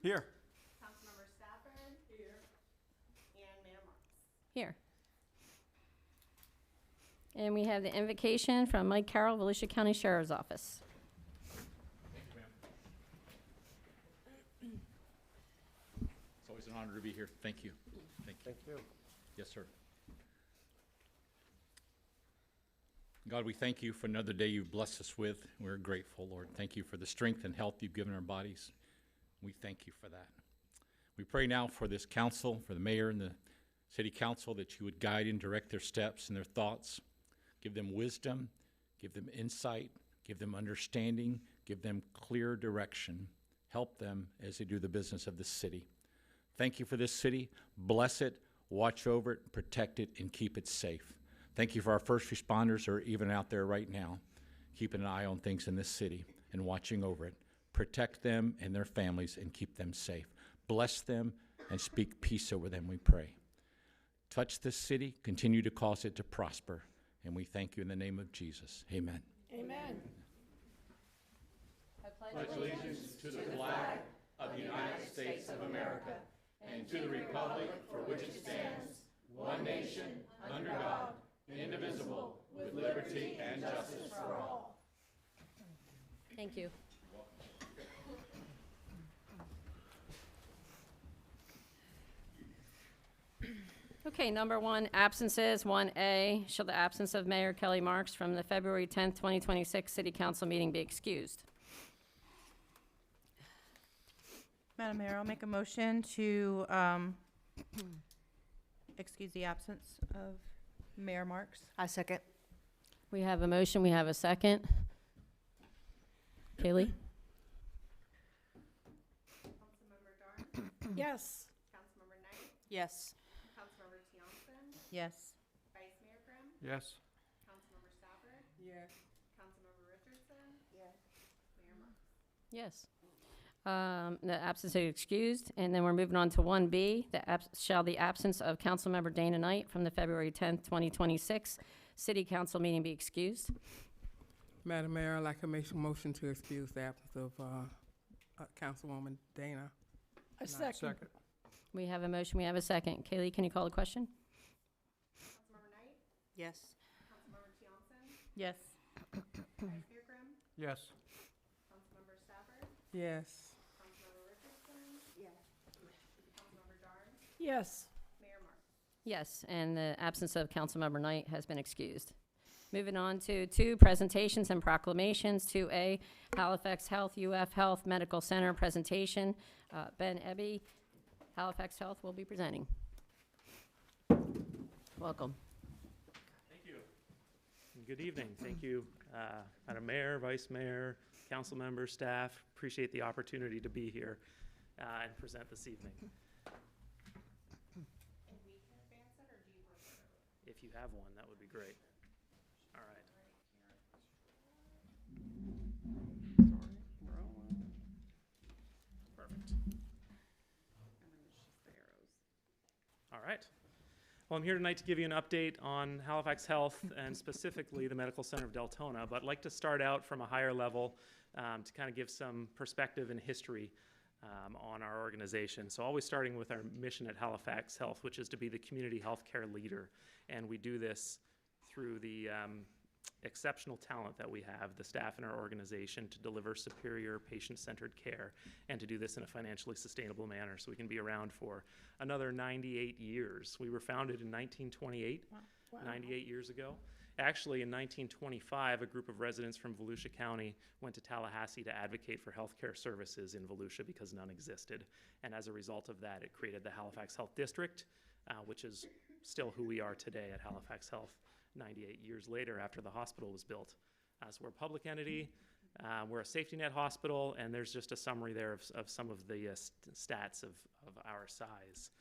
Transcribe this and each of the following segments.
Here. Councilmember Stafford. Here. And Mayor Marks. Here. And we have the invocation from Mike Carroll, Volusia County Sheriff's Office. Thank you, ma'am. It's always an honor to be here. Thank you. Thank you. Thank you. Yes, sir. God, we thank you for another day you've blessed us with. We're grateful, Lord. Thank you for the strength and health you've given our bodies. We thank you for that. We pray now for this council, for the mayor and the city council, that you would guide and direct their steps and their thoughts. Give them wisdom, give them insight, give them understanding, give them clear direction. Help them as they do the business of this city. Thank you for this city. Bless it, watch over it, protect it, and keep it safe. Thank you for our first responders who are even out there right now, keeping an eye on things in this city and watching over it. Protect them and their families and keep them safe. Bless them and speak peace over them, we pray. Touch this city, continue to cause it to prosper, and we thank you in the name of Jesus. Amen. Amen. Pledge allegiance to the flag of the United States of America and to the republic for which it stands, one nation, under God, indivisible, with liberty and justice for all. Thank you. Okay, number one, absences. 1A, shall the absence of Mayor Kelly Marks from the February 10th, 2026 City Council meeting be excused? Madam Mayor, I'll make a motion to excuse the absence of Mayor Marks. I second. We have a motion, we have a second. Kaylee? Councilmember Darn. Yes. Councilmember Knight. Yes. Councilmember Tiongson. Yes. Vice Mayor Grimm. Yes. Councilmember Stafford. Yes. Councilmember Richardson. Yes. Mayor Marks. Yes. The absence is excused, and then we're moving on to 1B, shall the absence of Councilmember Dana Knight from the February 10th, 2026 City Council meeting be excused? Madam Mayor, I'd like to make a motion to excuse the absence of Councilwoman Dana. I second. We have a motion, we have a second. Kaylee, can you call the question? Councilmember Knight. Yes. Councilmember Tiongson. Yes. Vice Mayor Grimm. Yes. Councilmember Stafford. Yes. Councilmember Richardson. Yes. Councilmember Darn. Yes. Mayor Marks. Yes, and the absence of Councilmember Knight has been excused. Moving on to 2, presentations and proclamations. 2A, Halifax Health, UF Health Medical Center presentation. Ben Ebby, Halifax Health, will be presenting. Welcome. Thank you. Good evening. Thank you, Madam Mayor, Vice Mayor, council members, staff. Appreciate the opportunity to be here and present this evening. And we can advance it, or do you prefer? If you have one, that would be great. All right. Perfect. All right. Well, I'm here tonight to give you an update on Halifax Health and specifically the Medical Center of Deltona, but I'd like to start out from a higher level to kind of give some perspective and history on our organization. So always starting with our mission at Halifax Health, which is to be the community healthcare leader. And we do this through the exceptional talent that we have, the staff in our organization, to deliver superior patient-centered care and to do this in a financially sustainable manner so we can be around for another 98 years. We were founded in 1928, Wow. 98 years ago. Actually, in 1925, a group of residents from Volusia County went to Tallahassee to advocate for healthcare services in Volusia because none existed. And as a result of that, it created the Halifax Health District, which is still who we are today at Halifax Health 98 years later after the hospital was built. So we're a public entity, we're a safety net hospital, and there's just a summary there of some of the stats of our size.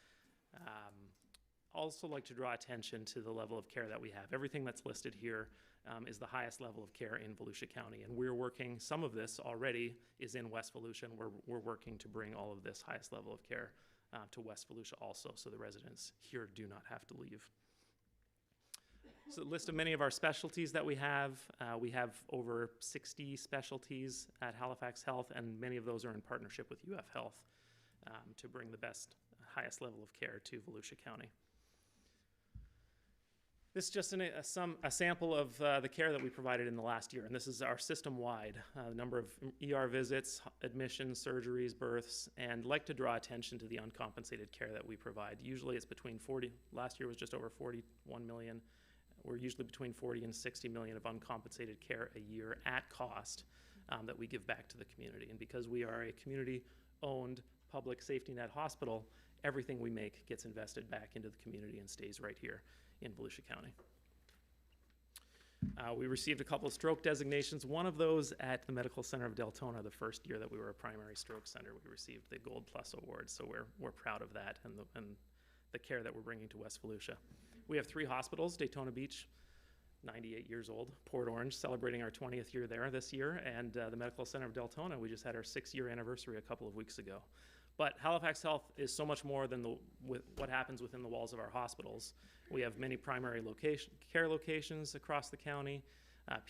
Also like to draw attention to the level of care that we have. Everything that's listed here is the highest level of care in Volusia County, and we're working, some of this already is in West Volusia, and we're working to bring all of this highest level of care to West Volusia also, so the residents here do not have to leave. So a list of many of our specialties that we have over 60 specialties at Halifax Health, and many of those are in partnership with UF Health. to bring the best, highest level of care to Volusia County. This is just a sample of the care that we provided in the last year, and this is our system-wide number of ER visits, admissions, surgeries, births, and like to draw attention to the uncompensated care that we provide. Usually it's between 40, last year was just over 41 million. We're usually between 40 and 60 million of uncompensated care a year at cost that we give back to the community. And because we are a community-owned public safety net hospital, everything we make gets invested back into the community and stays right here in Volusia County. We received a couple of stroke designations. One of those at the Medical Center of Deltona, the first year that we were a primary stroke center, we received the Gold Plus Award. So we're proud of that and the care that we're bringing to West Volusia. We have 3 hospitals: Daytona Beach, 98 years old; Port Orange, celebrating our 20th year there this year; and the Medical Center of Deltona. We just had our 6-year anniversary a couple of weeks ago. But Halifax Health is so much more than what happens within the walls of our hospitals. We have many primary care locations across the county,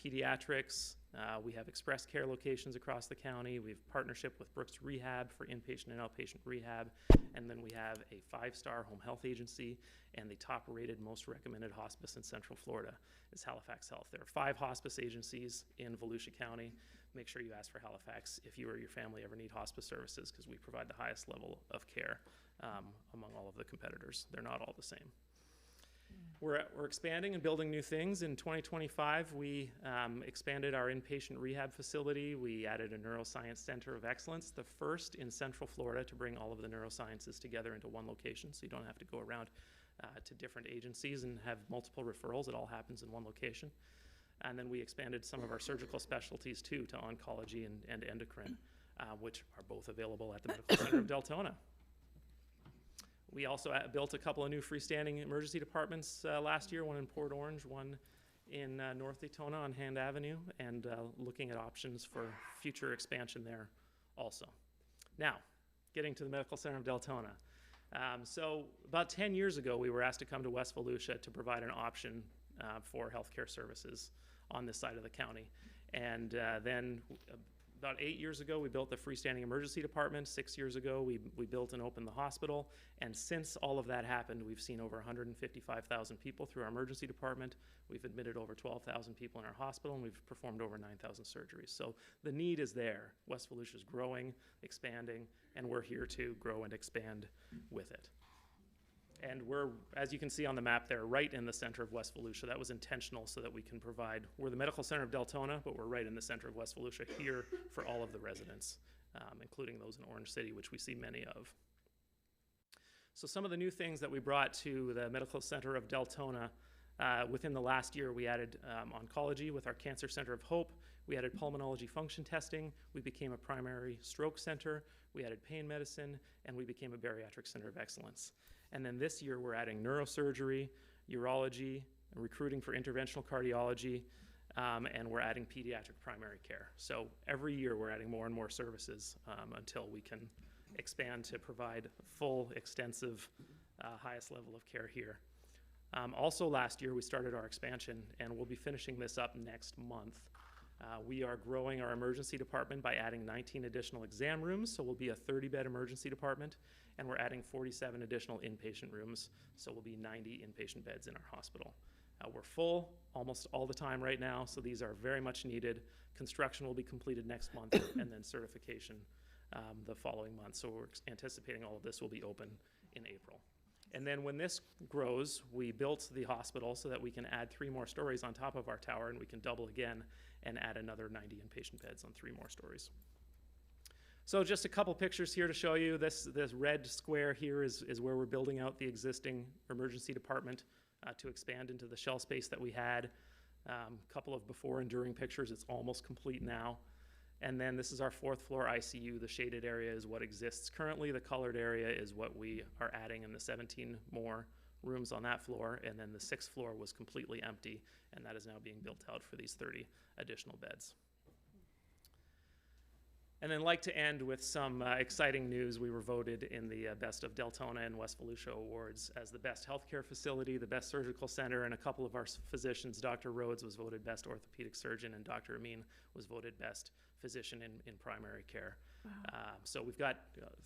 pediatrics. We have express care locations across the county. We have partnership with Brooks Rehab for inpatient and outpatient rehab. And then we have a 5-star home health agency, and the top-rated, most recommended hospice in Central Florida is Halifax Health. There are 5 hospice agencies in Volusia County. Make sure you ask for Halifax if you or your family ever need hospice services, because we provide the highest level of care among all of the competitors. They're not all the same. We're expanding and building new things. In 2025, we expanded our inpatient rehab facility. We added a neuroscience center of excellence, the first in Central Florida to bring all of the neurosciences together into one location, so you don't have to go around to different agencies and have multiple referrals. It all happens in one location. And then we expanded some of our surgical specialties too to oncology and endocrine, which are both available at the Medical Center of Deltona. We also built a couple of new freestanding emergency departments last year, one in Port Orange, one in North Daytona on Hand Avenue, and looking at options for future expansion there also. Now, getting to the Medical Center of Deltona. So about 10 years ago, we were asked to come to West Volusia to provide an option for healthcare services on this side of the county. And then about 8 years ago, we built the freestanding emergency department. 6 years ago, we built and opened the hospital. And since all of that happened, we've seen over 155,000 people through our emergency department. We've admitted over 12,000 people in our hospital, and we've performed over 9,000 surgeries. So the need is there. West Volusia is growing, expanding, and we're here to grow and expand with it. And we're, as you can see on the map there, right in the center of West Volusia. That was intentional so that we can provide, we're the Medical Center of Deltona, but we're right in the center of West Volusia here for all of the residents, including those in Orange City, which we see many of. So some of the new things that we brought to the Medical Center of Deltona, within the last year, we added oncology with our Cancer Center of Hope. We added pulmonology function testing. We became a primary stroke center. We added pain medicine, and we became a bariatric center of excellence. And then this year, we're adding neurosurgery, urology, and recruiting for interventional cardiology, and we're adding pediatric primary care. So every year, we're adding more and more services until we can expand to provide full, extensive, highest level of care here. Also last year, we started our expansion, and we'll be finishing this up next month. We are growing our emergency department by adding 19 additional exam rooms, so we'll be a 30-bed emergency department, and we're adding 47 additional inpatient rooms, so we'll be 90 inpatient beds in our hospital. We're full almost all the time right now, so these are very much needed. Construction will be completed next month, and then certification the following month, so we're anticipating all of this will be open in April. And then when this grows, we built the hospital so that we can add 3 more stories on top of our tower, and we can double again and add another 90 inpatient beds on 3 more stories. So just a couple pictures here to show you. This red square here is where we're building out the existing emergency department to expand into the shell space that we had. Couple of before and during pictures. It's almost complete now. And then this is our 4th floor ICU. The shaded area is what exists currently. The colored area is what we are adding in the 17 more rooms on that floor. And then the 6th floor was completely empty, and that is now being built out for these 30 additional beds. And then like to end with some exciting news. We were voted in the Best of Deltona and West Volusia Awards as the best healthcare facility, the best surgical center, and a couple of our physicians, Dr. Rhodes was voted best orthopedic surgeon, and Dr. Amin was voted best physician in primary care. So we've got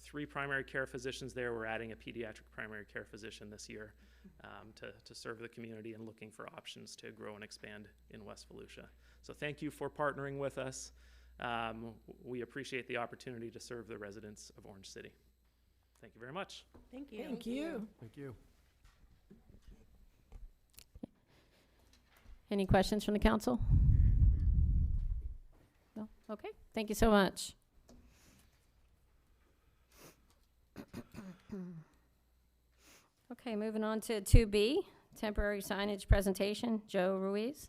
3 primary care physicians there. We're adding a pediatric primary care physician this year to serve the community and looking for options to grow and expand in West Volusia. So thank you for partnering with us. We appreciate the opportunity to serve the residents of Orange City. Thank you very much. Thank you. Thank you. Thank you. Any questions from the council? No? Okay, thank you so much. Okay, moving on to 2B, temporary signage presentation. Joe Ruiz.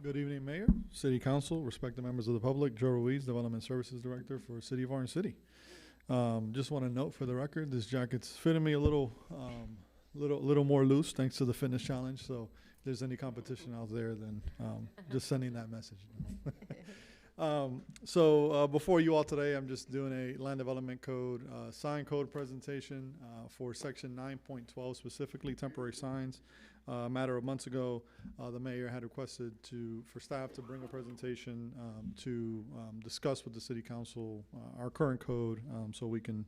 Good evening, Mayor, City Council, respected members of the public. Joe Ruiz, Development Services Director for City of Orange City. Just want to note for the record, this jacket's fitting me a little more loose thanks to the fitness challenge. So if there's any competition out there, then just sending that message. Before you all today, I'm just doing a land development code, sign code presentation for section 9.12, specifically temporary signs. A matter of months ago, the mayor had requested for staff to bring a presentation to discuss with the city council our current code, so we can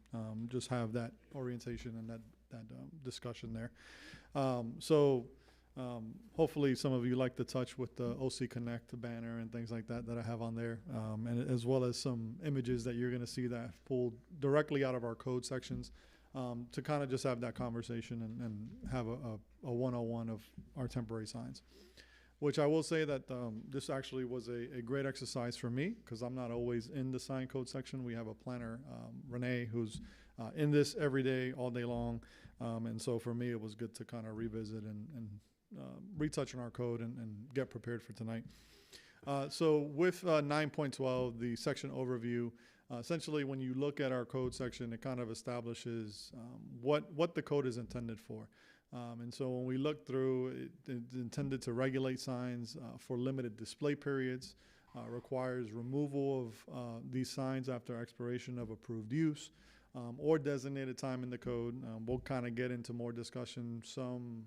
just have that orientation and that discussion there. Hopefully some of you like the touch with the OC Connect banner and things like that I have on there, and as well as some images that you're going to see that I've pulled directly out of our code sections to kind of just have that conversation and have a 101 of our temporary signs. Which I will say that this actually was a great exercise for me because I'm not always in the sign code section. We have a planner, Renee, who's in this every day, all day long. And so for me, it was good to kind of revisit and retouch on our code and get prepared for tonight. So with 9.12, the section overview, essentially when you look at our code section, it kind of establishes what the code is intended for. And so when we look through, it's intended to regulate signs for limited display periods, requires removal of these signs after expiration of approved use, or designated time in the code. We'll kind of get into more discussion. Some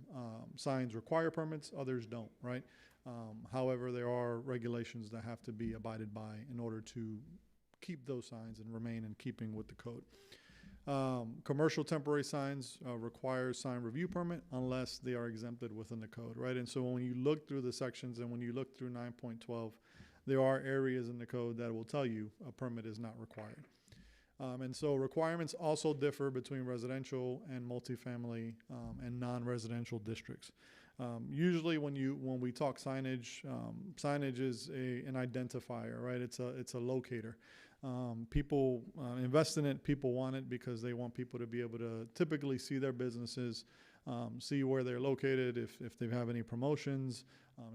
signs require permits, others don't, right? However, there are regulations that have to be abided by in order to keep those signs and remain in keeping with the code. Commercial temporary signs require sign review permit unless they are exempted within the code, right? And so when you look through the sections and when you look through 9.12, there are areas in the code that will tell you a permit is not required. And so requirements also differ between residential and multifamily and non-residential districts. Usually when we talk signage, signage is an identifier, right? It's a locator. People invest in it, people want it because they want people to be able to typically see their businesses, see where they're located, if they have any promotions,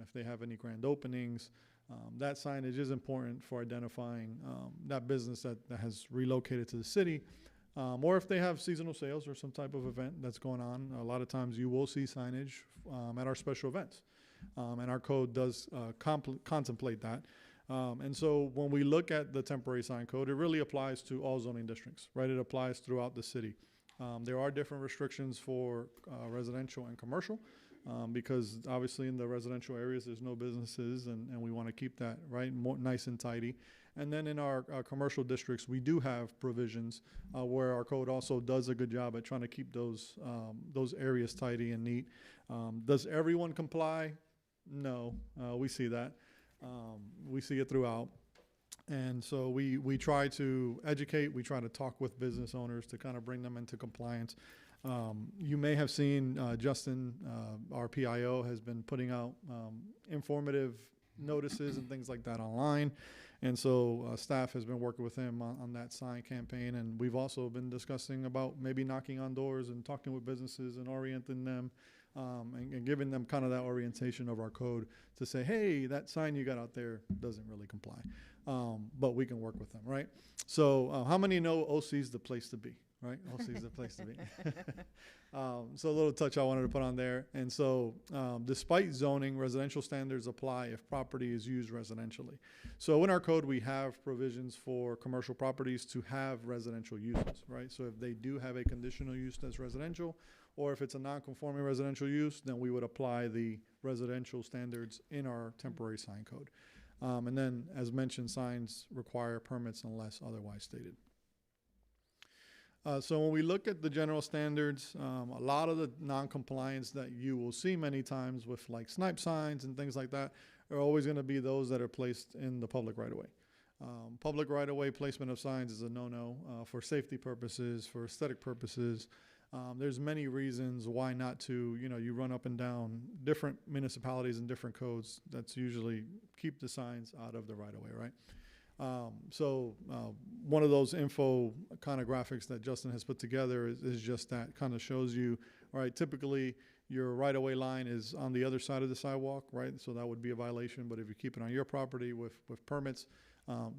if they have any grand openings. That signage is important for identifying that business that has relocated to the city, or if they have seasonal sales or some type of event that's going on. A lot of times you will see signage at our special events, and our code does contemplate that. And so when we look at the temporary sign code, it really applies to all zoning districts, right? It applies throughout the city. There are different restrictions for residential and commercial, because obviously in the residential areas there's no businesses, and we want to keep that right nice and tidy. And then in our commercial districts, we do have provisions where our code also does a good job at trying to keep those areas tidy and neat. Does everyone comply? No, we see that. We see it throughout. And so we try to educate, we try to talk with business owners to kind of bring them into compliance. You may have seen Justin, our PIO, has been putting out informative notices and things like that online. And so staff has been working with him on that sign campaign. And we've also been discussing about maybe knocking on doors and talking with businesses and orienting them and giving them kind of that orientation of our code to say, hey, that sign you got out there doesn't really comply. But we can work with them, right? So how many know OC's the place to be, right? OC's the place to be. So a little touch I wanted to put on there. And so despite zoning, residential standards apply if property is used residentially. So in our code, we have provisions for commercial properties to have residential uses, right? So if they do have a conditional use that's residential, or if it's a non-conforming residential use, then we would apply the residential standards in our temporary sign code. And then, as mentioned, signs require permits unless otherwise stated. So when we look at the general standards, a lot of the non-compliance that you will see many times with like snipe signs and things like that are always going to be those that are placed in the public right-of-way. Public right-of-way placement of signs is a no-no for safety purposes, for aesthetic purposes. There's many reasons why not to, you run up and down different municipalities and different codes. That's usually keep the signs out of the right-of-way, right? One of those info kind of graphics that Justin has put together is just that, kind of shows you, all right, typically your right-of-way line is on the other side of the sidewalk, right? So that would be a violation, but if you keep it on your property with permits,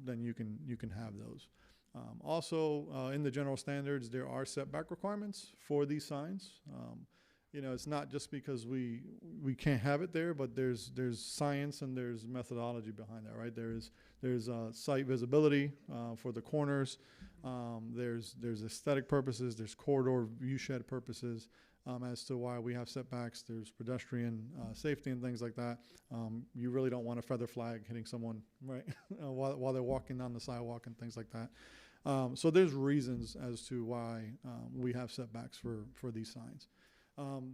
then you can have those. In the general standards, there are setback requirements for these signs. It's not just because we can't have it there, but there's science and there's methodology behind that, right? There's site visibility for the corners. There's aesthetic purposes. There's corridor view shed purposes as to why we have setbacks. There's pedestrian safety and things like that. You really don't want a feather flag hitting someone, right, while they're walking down the sidewalk and things like that. So there's reasons as to why we have setbacks for these signs.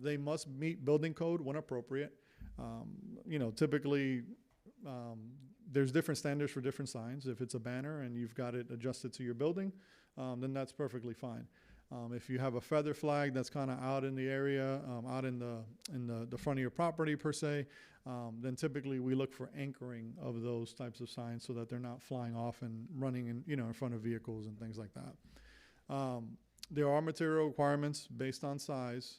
They must meet building code when appropriate. Typically, there's different standards for different signs. If it's a banner and you've got it adjusted to your building, then that's perfectly fine. If you have a feather flag that's kind of out in the area, out in the front of your property per se, then typically we look for anchoring of those types of signs so that they're not flying off and running in front of vehicles and things like that. There are material requirements based on size,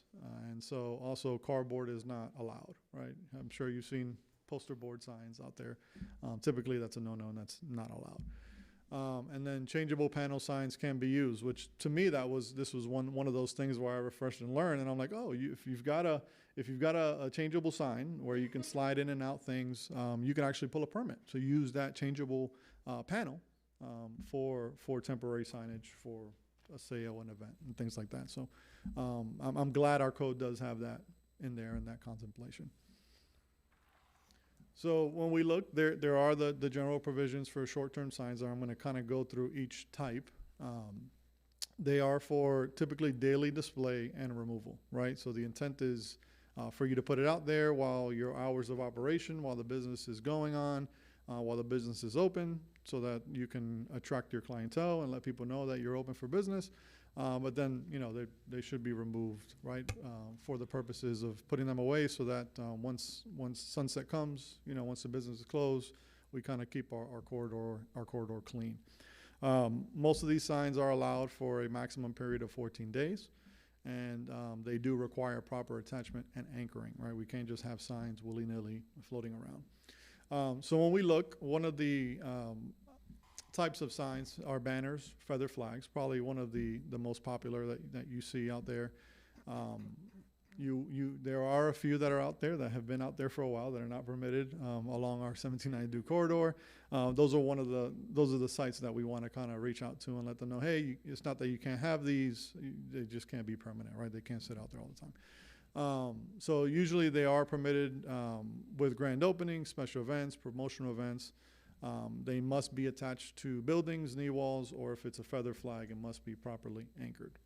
and so also cardboard is not allowed, right? I'm sure you've seen poster board signs out there. Typically that's a no-no and that's not allowed. And then changeable panel signs can be used, which to me this was one of those things where I refreshed and learned, and I'm like, oh, if you've got a changeable sign where you can slide in and out things, you can actually pull a permit. So use that changeable panel for temporary signage for a sale, an event, and things like that. So I'm glad our code does have that in there in that contemplation. So when we look, there are the general provisions for short-term signs. I'm going to kind of go through each type. They are for typically daily display and removal, right? So the intent is for you to put it out there while your hours of operation, while the business is going on, while the business is open, so that you can attract your clientele and let people know that you're open for business. But then, they should be removed, right, for the purposes of putting them away so that once sunset comes, once the business is closed, we kind of keep our corridor clean. Most of these signs are allowed for a maximum period of 14 days, and they do require proper attachment and anchoring, right? We can't just have signs willy-nilly floating around. So when we look, one of the types of signs are banners, feather flags, probably one of the most popular that you see out there. There are a few that are out there that have been out there for a while that are not permitted along our 1792 corridor. Those are the sites that we want to kind of reach out to and let them know, hey, it's not that you can't have these, they just can't be permanent, right? They can't sit out there all the time. So usually they are permitted with grand openings, special events, promotional events. They must be attached to buildings, knee walls, or if it's a feather flag, it must be properly anchored.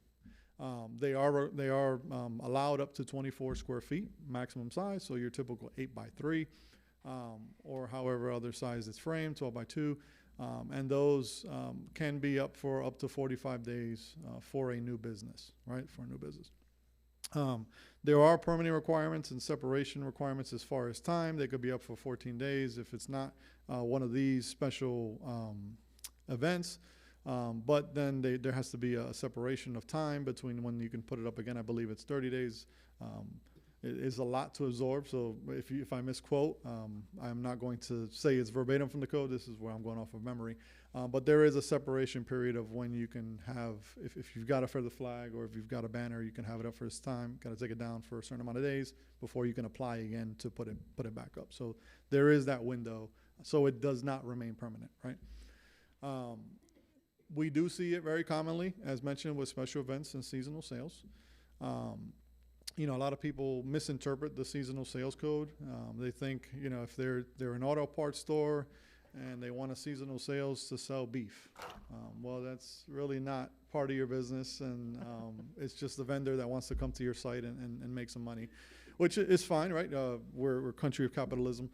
They are allowed up to 24 square feet maximum size, so your typical 8x3, or however other size it's framed, 12x2, and those can be up to 45 days for a new business, right? For a new business. There are permitting requirements and separation requirements as far as time. They could be up for 14 days if it's not one of these special events. But then there has to be a separation of time between when you can put it up again. I believe it's 30 days. It is a lot to absorb, so if I misquote, I'm not going to say it's verbatim from the code. This is where I'm going off of memory. But there is a separation period of when you can have, if you've got a feather flag or if you've got a banner, you can have it up for this time. Got to take it down for a certain amount of days before you can apply again to put it back up. So there is that window, so it does not remain permanent, right? We do see it very commonly, as mentioned, with special events and seasonal sales. A lot of people misinterpret the seasonal sales code. They think, if they're an auto parts store and they want a seasonal sales to sell beef. Well, that's really not part of your business, and it's just the vendor that wants to come to your site and make some money, which is fine, right? We're a country of capitalism.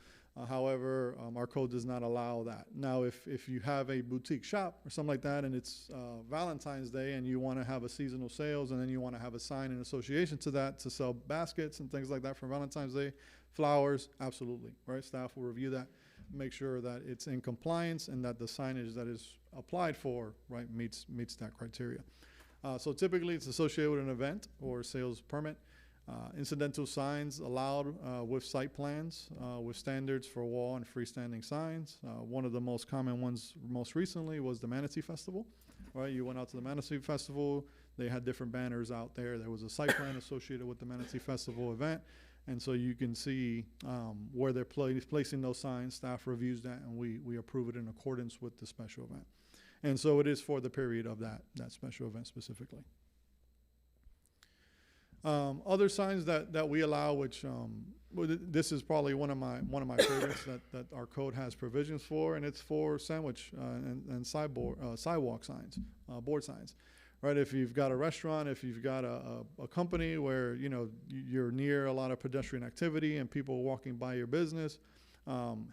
However, our code does not allow that. Now, if you have a boutique shop or something like that, and it's Valentine's Day, and you want to have a seasonal sales, and then you want to have a sign in association to that to sell baskets and things like that for Valentine's Day, flowers, absolutely, right? Staff will review that, make sure that it's in compliance and that the signage that is applied for, right, meets that criteria. So typically, it's associated with an event or sales permit. Incidental signs allowed with site plans, with standards for wall and freestanding signs. One of the most common ones most recently was the Manatee Festival, right? You went out to the Manatee Festival, they had different banners out there. There was a site plan associated with the Manatee Festival event, and so you can see where they're placing those signs. Staff reviews that, and we approve it in accordance with the special event. And so it is for the period of that special event specifically. Other signs that we allow, which this is probably one of my favorites that our code has provisions for, and it's for sandwich and sidewalk signs, board signs, right? If you've got a restaurant, if you've got a company where you're near a lot of pedestrian activity and people walking by your business,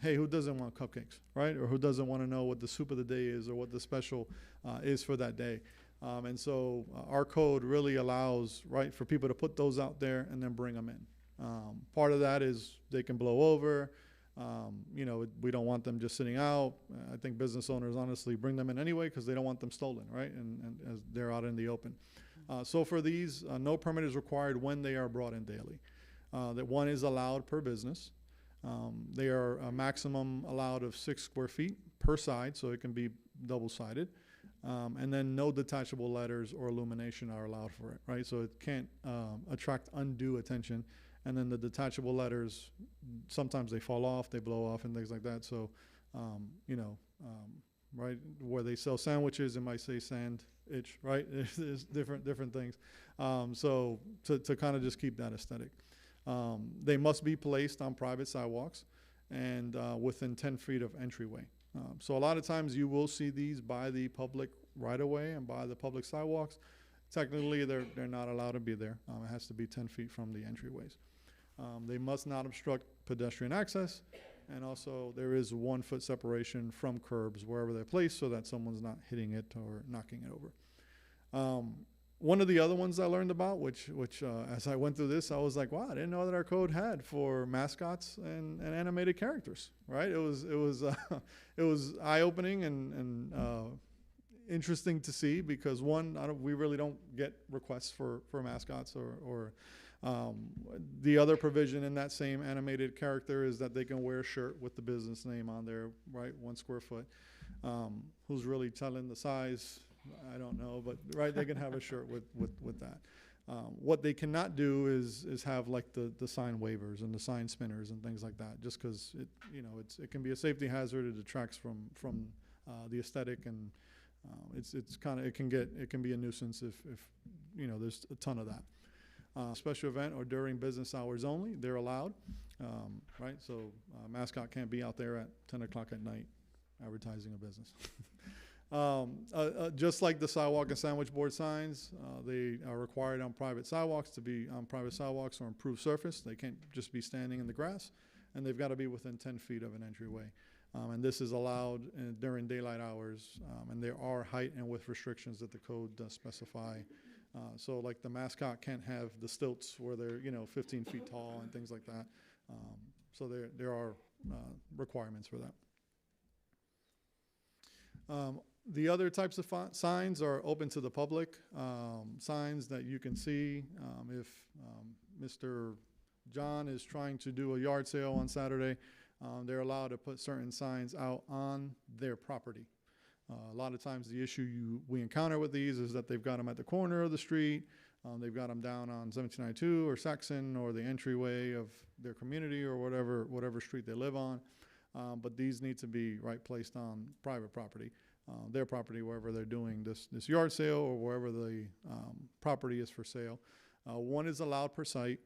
hey, who doesn't want cupcakes, right? Or who doesn't want to know what the soup of the day is or what the special is for that day? And so our code really allows, right, for people to put those out there and then bring them in. Part of that is they can blow over. We don't want them just sitting out. I think business owners honestly bring them in anyway because they don't want them stolen, right? And as they're out in the open. So for these, no permit is required when they are brought in daily. That one is allowed per business. They are a maximum allowed of 6 square feet per side, so it can be double-sided. And then no detachable letters or illumination are allowed for it, right? So it can't attract undue attention. And then the detachable letters, sometimes they fall off, they blow off, and things like that. So, right, where they sell sandwiches, it might say sandwich, right? There's different things. So to kind of just keep that aesthetic. They must be placed on private sidewalks and within 10 feet of entryway. So a lot of times you will see these by the public right-of-way and by the public sidewalks. Technically, they're not allowed to be there. It has to be 10 feet from the entryways. They must not obstruct pedestrian access, and also there is 1 foot separation from curbs wherever they're placed so that someone's not hitting it or knocking it over. One of the other ones I learned about, which as I went through this, I was like, wow, I didn't know that our code had for mascots and animated characters, right? It was eye-opening and interesting to see because we really don't get requests for mascots or the other provision in that same animated character is that they can wear a shirt with the business name on there, right? 1 square foot. Who's really telling the size? I don't know, but right, they can have a shirt with that. What they cannot do is have like the sign waivers and the sign spinners and things like that, just because it can be a safety hazard. It detracts from the aesthetic, and it can be a nuisance if there's a ton of that. Special event or during business hours only, they're allowed, right? So mascot can't be out there at 10 o'clock at night advertising a business. Just like the sidewalk and sandwich board signs, they are required on private sidewalks to be on private sidewalks or improved surface. They can't just be standing in the grass, and they've got to be within 10 feet of an entryway. And this is allowed during daylight hours, and there are height and width restrictions that the code does specify. So like the mascot can't have the stilts where they're 15 feet tall and things like that. So there are requirements for that. The other types of signs are open to the public, signs that you can see. If Mr. John is trying to do a yard sale on Saturday, they're allowed to put certain signs out on their property. A lot of times the issue we encounter with these is that they've got them at the corner of the street, they've got them down on 1792 or Saxon or the entryway of their community or whatever street they live on. But these need to be placed on private property. Their property, wherever they're doing this yard sale or wherever the property is for sale. 1 is allowed per site,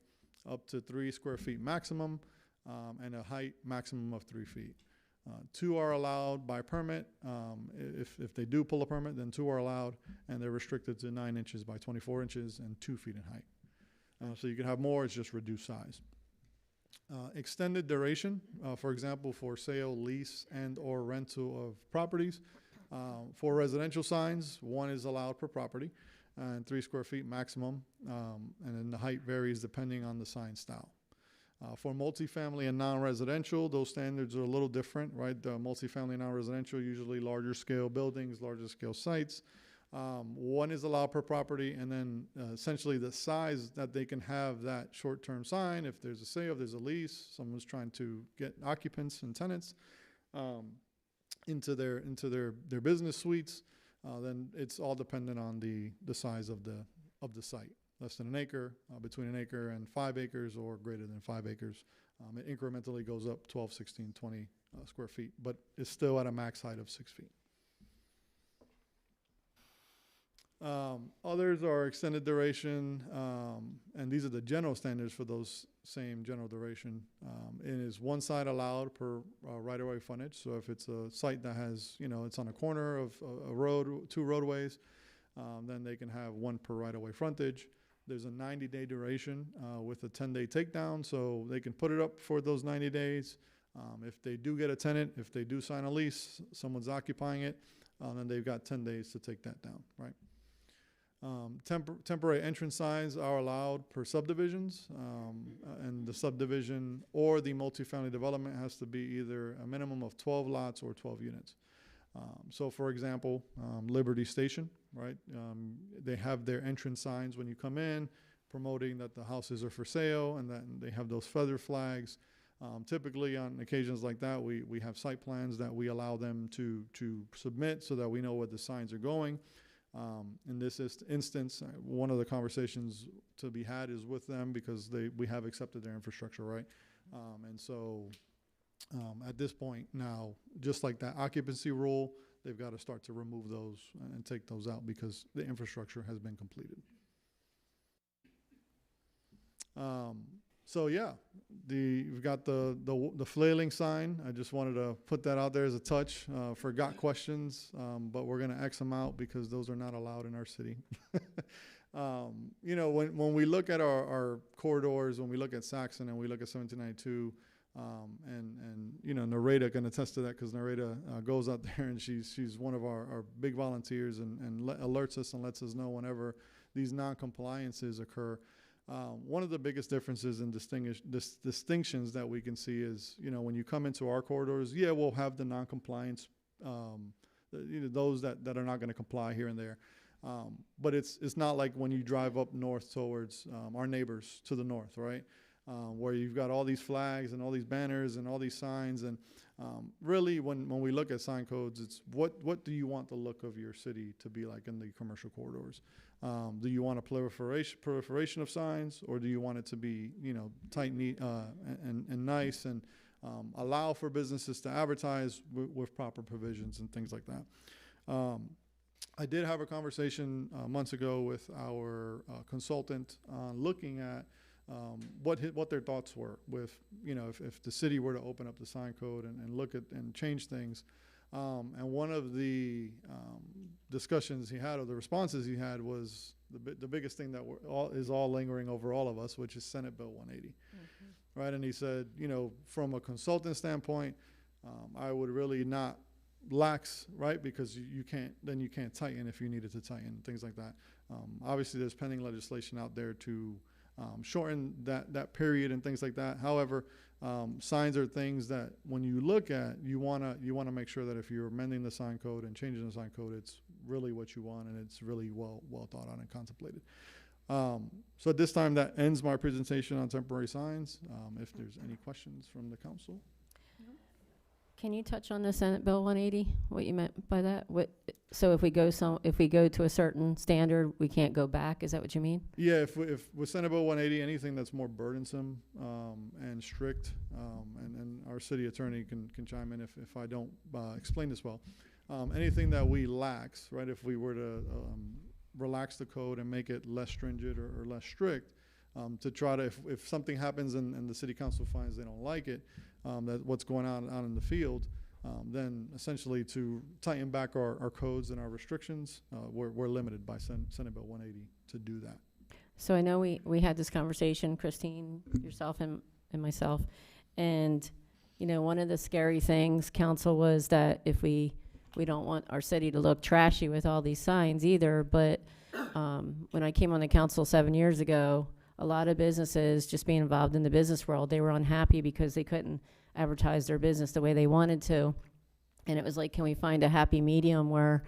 up to 3 square feet maximum, and a height maximum of 3 feet. 2 are allowed by permit. If they do pull a permit, then 2 are allowed, and they're restricted to 9 inches by 24 inches and 2 feet in height. So you can have more, it's just reduced size. Extended duration, for example, for sale, lease, and/or rental of properties. For residential signs, 1 is allowed per property, and 3 square feet maximum, and then the height varies depending on the sign style. For multifamily and non-residential, those standards are a little different, right? The multifamily and non-residential, usually larger scale buildings, larger scale sites. 1 is allowed per property, and then essentially the size that they can have that short-term sign, if there's a sale, if there's a lease, someone's trying to get occupants and tenants into their business suites, then it's all dependent on the size of the site. Less than an acre, between an acre and 5 acres, or greater than 5 acres. It incrementally goes up 12, 16, 20 square feet, but it's still at a max height of 6 feet. Others are extended duration, and these are the general standards for those same general duration. It is 1 side allowed per right-of-way frontage. So if it's a site that has, it's on a corner of a road, 2 roadways, then they can have 1 per right-of-way frontage. There's a 90-day duration with a 10-day takedown, so they can put it up for those 90 days. If they do get a tenant, if they do sign a lease, someone's occupying it, then they've got 10 days to take that down, right? Temporary entrance signs are allowed per subdivisions, and the subdivision or the multifamily development has to be either a minimum of 12 lots or 12 units. So for example, Liberty Station, right? They have their entrance signs when you come in, promoting that the houses are for sale, and that they have those feather flags. Typically on occasions like that, we have site plans that we allow them to submit so that we know where the signs are going. In this instance, one of the conversations to be had is with them, because we have accepted their infrastructure, right? And so at this point now, just like that occupancy rule, they've got to start to remove those and take those out because the infrastructure has been completed. So yeah, we've got the flailing sign. I just wanted to put that out there as a touch. Forgot questions, but we're gonna X them out because those are not allowed in our city. When we look at our corridors, when we look at Saxon and we look at 1792, and Nareda can attest to that, because Nareda goes out there and she's one of our big volunteers and alerts us and lets us know whenever these non-compliances occur. One of the biggest differences and distinctions that we can see is, when you come into our corridors, we'll have the non-compliance, those that are not going to comply here and there. But it's not like when you drive up north towards our neighbors to the north, right? Where you've got all these flags and all these banners and all these signs. And really, when we look at sign codes, it's what do you want the look of your city to be like in the commercial corridors? Do you want a proliferation of signs, or do you want it to be, tight, neat, and nice, and allow for businesses to advertise with proper provisions and things like that? I did have a conversation months ago with our consultant looking at what their thoughts were with, if the city were to open up the sign code and look at and change things. And one of the discussions he had, or the responses he had, was the biggest thing that is all lingering over all of us, which is Senate Bill 180. Mm-hmm. Right? And he said, from a consultant standpoint, I would really not lax, right? Because you can't tighten if you needed to tighten, things like that. Obviously, there's pending legislation out there to shorten that period and things like that. However, signs are things that when you look at, you wanna make sure that if you're amending the sign code and changing the sign code, it's really what you want and it's really well thought out and contemplated. So at this time, that ends my presentation on temporary signs. If there's any questions from the council. Can you touch on the Senate Bill 180, what you meant by that? So if we go to a certain standard, we can't go back, is that what you mean? Yeah, if with Senate Bill 180, anything that's more burdensome and strict, and our city attorney can chime in if I don't explain this well, anything that we lax, right, if we were to relax the code and make it less stringent or less strict, to try to, if something happens and the city council finds they don't like it, that what's going on out in the field, then essentially to tighten back our codes and our restrictions, we're limited by Senate Bill 180 to do that. So I know we had this conversation, Christine, yourself and myself, and, you know, one of the scary things, council, was that if we don't want our city to look trashy with all these signs either, but when I came on the council 7 years ago, a lot of businesses, just being involved in the business world, they were unhappy because they couldn't advertise their business the way they wanted to. And it was like, can we find a happy medium where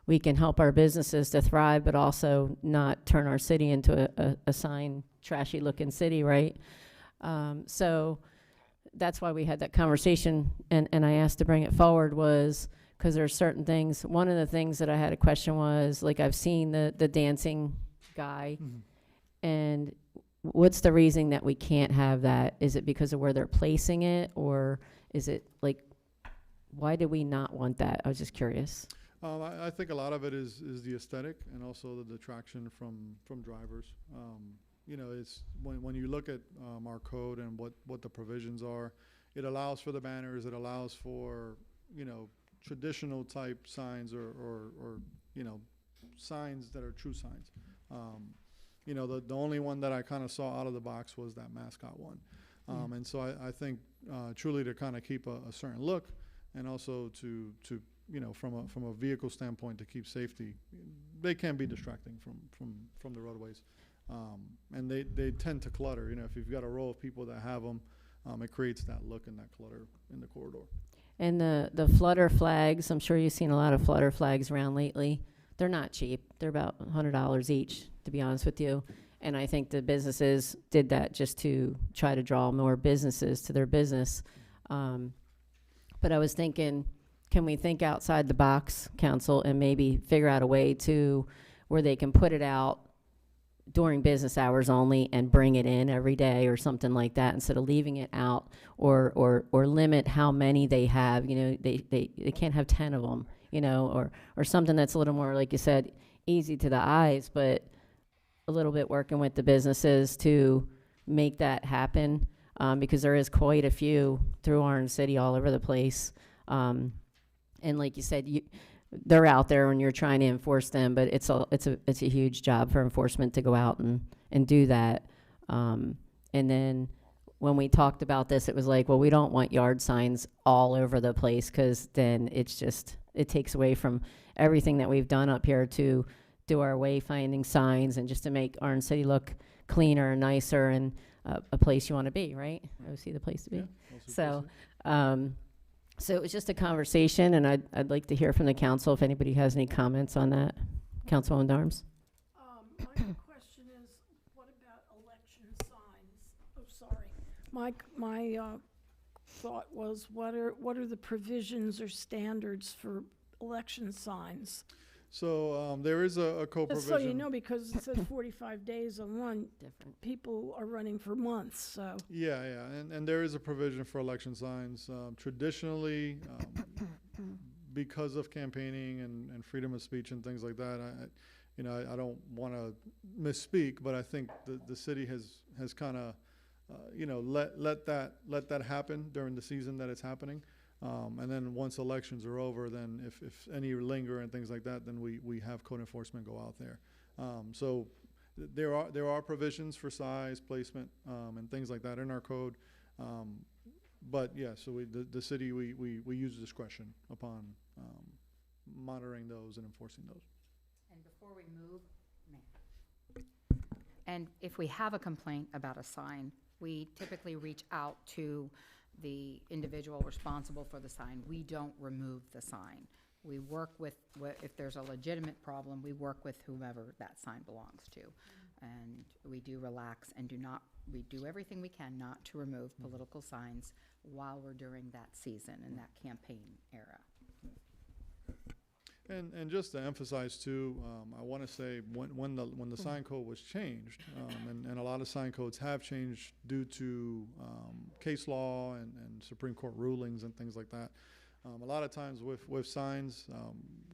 we can help our businesses to thrive, but also not turn our city into a sign, trashy looking city, right? So that's why we had that conversation, and I asked to bring it forward was because there are certain things. One of the things that I had a question was, like, I've seen the dancing guy, and what's the reason that we can't have that? Is it because of where they're placing it, or is it like, why do we not want that? I was just curious. I think a lot of it is the aesthetic and also the detraction from drivers. You know, it's when you look at our code and what the provisions are, it allows for the banners, it allows for, you know, traditional type signs or you know, signs that are true signs. You know, the only one that I kind of saw out of the box was that mascot one. And so I think truly to kind of keep a certain look, and also to you know, from a vehicle standpoint, to keep safety, they can be distracting from the roadways. And they tend to clutter. You know, if you've got a row of people that have them, it creates that look and that clutter in the corridor. And the flutter flags, I'm sure you've seen a lot of flutter flags around lately. They're not cheap. They're about $100 each, to be honest with you. And I think the businesses did that just to try to draw more businesses to their business. But I was thinking, can we think outside the box, council, and maybe figure out a way to where they can put it out during business hours only and bring it in every day or something like that, instead of leaving it out, or limit how many they have. You know, they can't have 10 of them, you know, or something that's a little more, like you said, easy to the eyes, but a little bit working with the businesses to make that happen, because there is quite a few through Orange City all over the place. And like you said, they're out there when you're trying to enforce them, but it's a huge job for enforcement to go out and do that. And then when we talked about this, it was like, well, we don't want yard signs all over the place, because then it takes away from everything that we've done up here to do our wayfinding signs and just to make Orange City look cleaner and nicer and a place you want to be, right? OC, the place to be. Yeah, So it was just a conversation, and I'd like to hear from the council if anybody has any comments on that. Councilwoman Darms? My question is, what about election signs? Oh, sorry. My thought was, what are the provisions or standards for election signs? So there is a Just co-provision. so you know, because it says 45 days on one, Different. people are running for months, so. Yeah, and there is a provision for election signs. Traditionally, because of campaigning and freedom of speech and things like that, I don't want to misspeak, but I think the city has kind of, let that happen during the season that it's happening. And then once elections are over, then if any linger and things like that, then we have code enforcement go out there. So there are provisions for size, placement, and things like that in our code. But yeah, so the city, we use discretion upon monitoring those and enforcing those. And before we move, and if we have a complaint about a sign, we typically reach out to the individual responsible for the sign. We don't remove the sign. We work with, if there's a legitimate problem, we work with whomever that sign belongs to. And we do relax and we do everything we can not to remove political signs while we're during that season and that campaign era. And just to emphasize too, I want to say when the sign code was changed, and a lot of sign codes have changed due to case law and Supreme Court rulings and things like that. A lot of times with signs,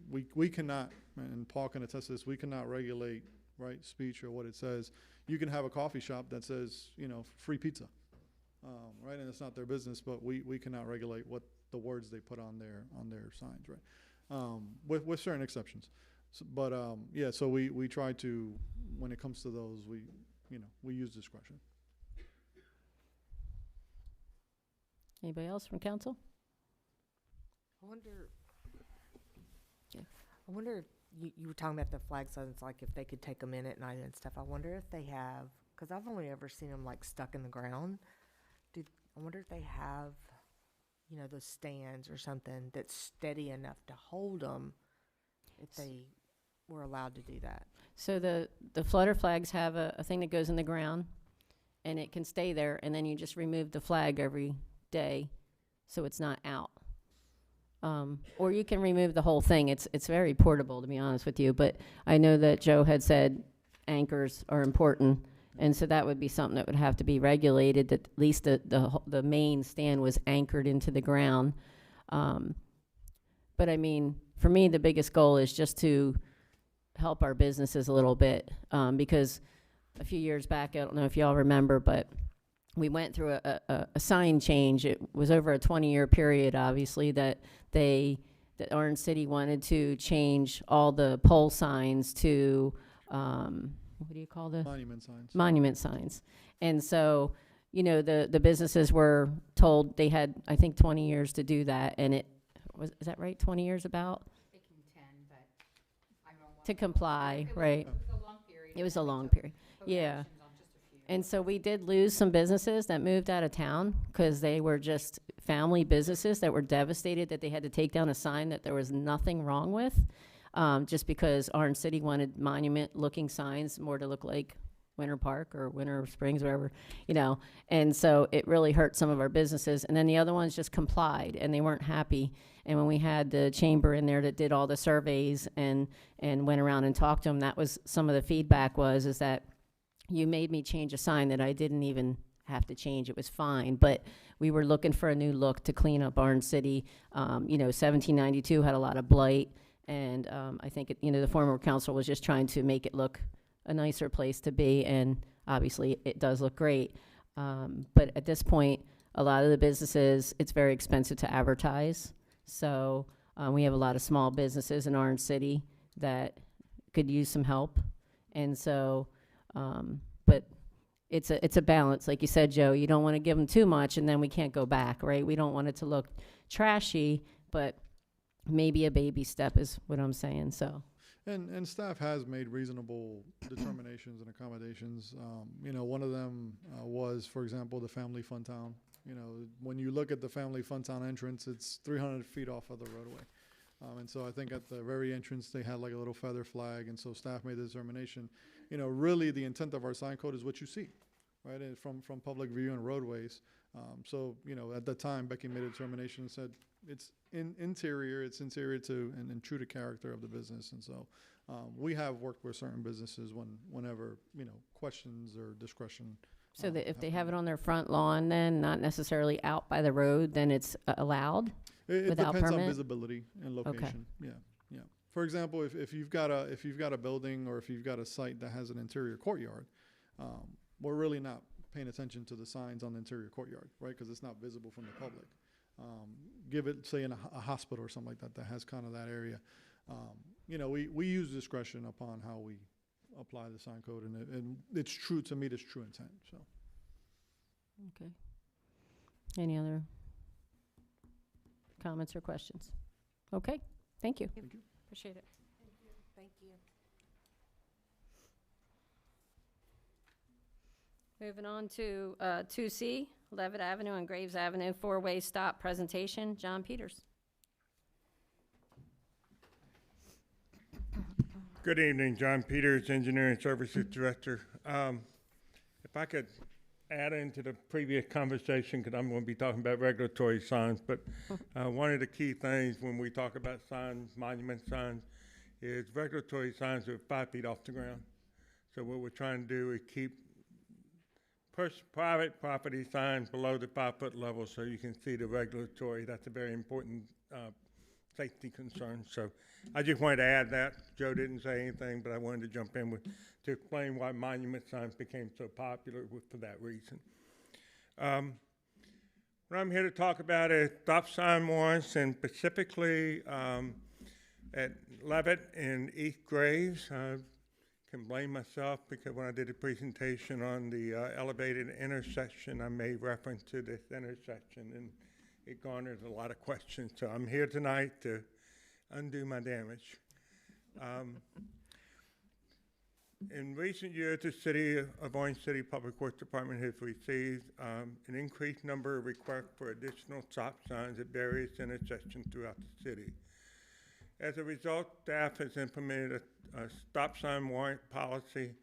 we cannot, and Paul can attest to this, we cannot regulate, right, speech or what it says. You can have a coffee shop that says, free pizza, right, and it's not their business, but we cannot regulate the words they put on their signs, right? With certain exceptions. But yeah, so we try to, when it comes to those, we use discretion. Anybody else from council? I wonder if you were talking about the flag signs, like if they could take them in at night and stuff. I wonder if they have, because I've only ever seen them like stuck in the ground. I wonder if they have, those stands or something that's steady enough to hold them if they were allowed to do that. So the flutter flags have a thing that goes in the ground, and it can stay there, and then you just remove the flag every day, so it's not out. Or you can remove the whole thing. It's very portable, to be honest with you. But I know that Joe had said anchors are important, and so that would be something that would have to be regulated. That at least the main stand was anchored into the ground. But I mean, for me, the biggest goal is just to help our businesses a little bit, because a few years back, I don't know if y'all remember, but we went through a sign change. It was over a 20-year period, obviously, that Orange City wanted to change all the pole signs to, what do you call the? Monument signs. Monument signs. And so, the businesses were told they had, I think, 20 years to do that, and is that right, 20 years about? Thinking 10, but I don't want To comply, It was- right? It was a long period. It was a and we long took period, yeah. actions on just a few. And so we did lose some businesses that moved out of town because they were just family businesses that were devastated that they had to take down a sign that there was nothing wrong with, just because Orange City wanted monument-looking signs more to look like Winter Park or Winter Springs, wherever, And so it really hurt some of our businesses. And then the other ones just complied, and they weren't happy. And when we had the chamber in there that did all the surveys and went around and talked to them, that was some of the feedback is that you made me change a sign that I didn't even have to change. It was fine, but we were looking for a new look to clean up Orange City. 1792 had a lot of blight, and I think the former council was just trying to make it look a nicer place to be, and obviously it does look great. But at this point, a lot of the businesses, it's very expensive to advertise. So we have a lot of small businesses in Orange City that could use some help, and so. But it's a balance. Like you said, Joe, you don't want to give them too much and then we can't go back, right? We don't want it to look trashy, but maybe a baby step is what I'm saying, so. And staff has made reasonable determinations and accommodations. One of them was, for example, the Family Fun Town. When you look at the Family Fun Town entrance, it's 300 feet off of the roadway. And so I think at the very entrance, they had like a little feather flag, and so staff made the determination. Really the intent of our sign code is what you see, right, and from public view and roadways. So, at the time, Becky made a determination and said it's interior to and true to character of the business. And so we have worked with certain businesses whenever, questions or discretion. So that if they have it on their front lawn, then not necessarily out by the road, then it's allowed? It Without depends on permit? visibility and location. Yeah. For example, if you've got a building or if you've got a site that has an interior courtyard, we're really not paying attention to the signs on the interior courtyard, right? Because it's not visible from the public. Give it, say, in a hospital or something like that has kind of that area. We use discretion upon how we apply the sign code, and it's true to meet its true intent. So. Okay. Any other comments or questions? Okay, thank you. Thank you. Appreciate it. Thank you. Moving on to 2C, Levitt Avenue and Graves Avenue, four-way stop presentation. John Peters. Good evening, John Peters, Engineering Services Director. If I could add into the previous conversation, because I'm going to be talking about regulatory signs, but one of the key things when we talk about signs, monument signs, is regulatory signs are 5 feet off the ground. So what we're trying to do is keep private property signs below the 5-foot level so you can see the regulatory. That's a very important safety concern. So I just wanted to add that. Joe didn't say anything, but I wanted to jump in to explain why monument signs became so popular for that reason. What I'm here to talk about is stop sign warrants, and specifically at Levitt and East Graves. I can blame myself because when I did a presentation on the elevated intersection, I made reference to this intersection, and it garnered a lot of questions. So I'm here tonight to undo my damage. In recent years, the City of Orange City Public Works Department has received an increased number of requests for additional stop signs at various intersections throughout the city. As a result, staff has implemented a stop sign warrant policy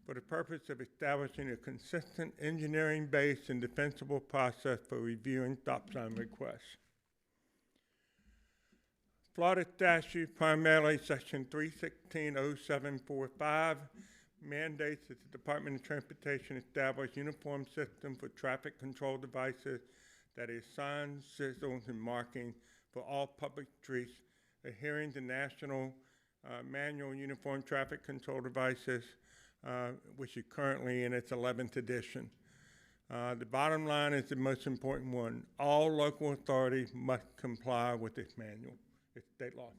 for the purpose of establishing a consistent engineering-based and defensible process for reviewing stop sign requests. Florida statute, primarily section 316.0745, mandates that the Department of Transportation establish uniform system for traffic control devices, that is signs, signals, and marking for all public streets, adhering to National Manual Uniform Traffic Control Devices, which is currently in its 11th edition. The bottom line is the most important one. All local authorities must comply with this manual. It's state law.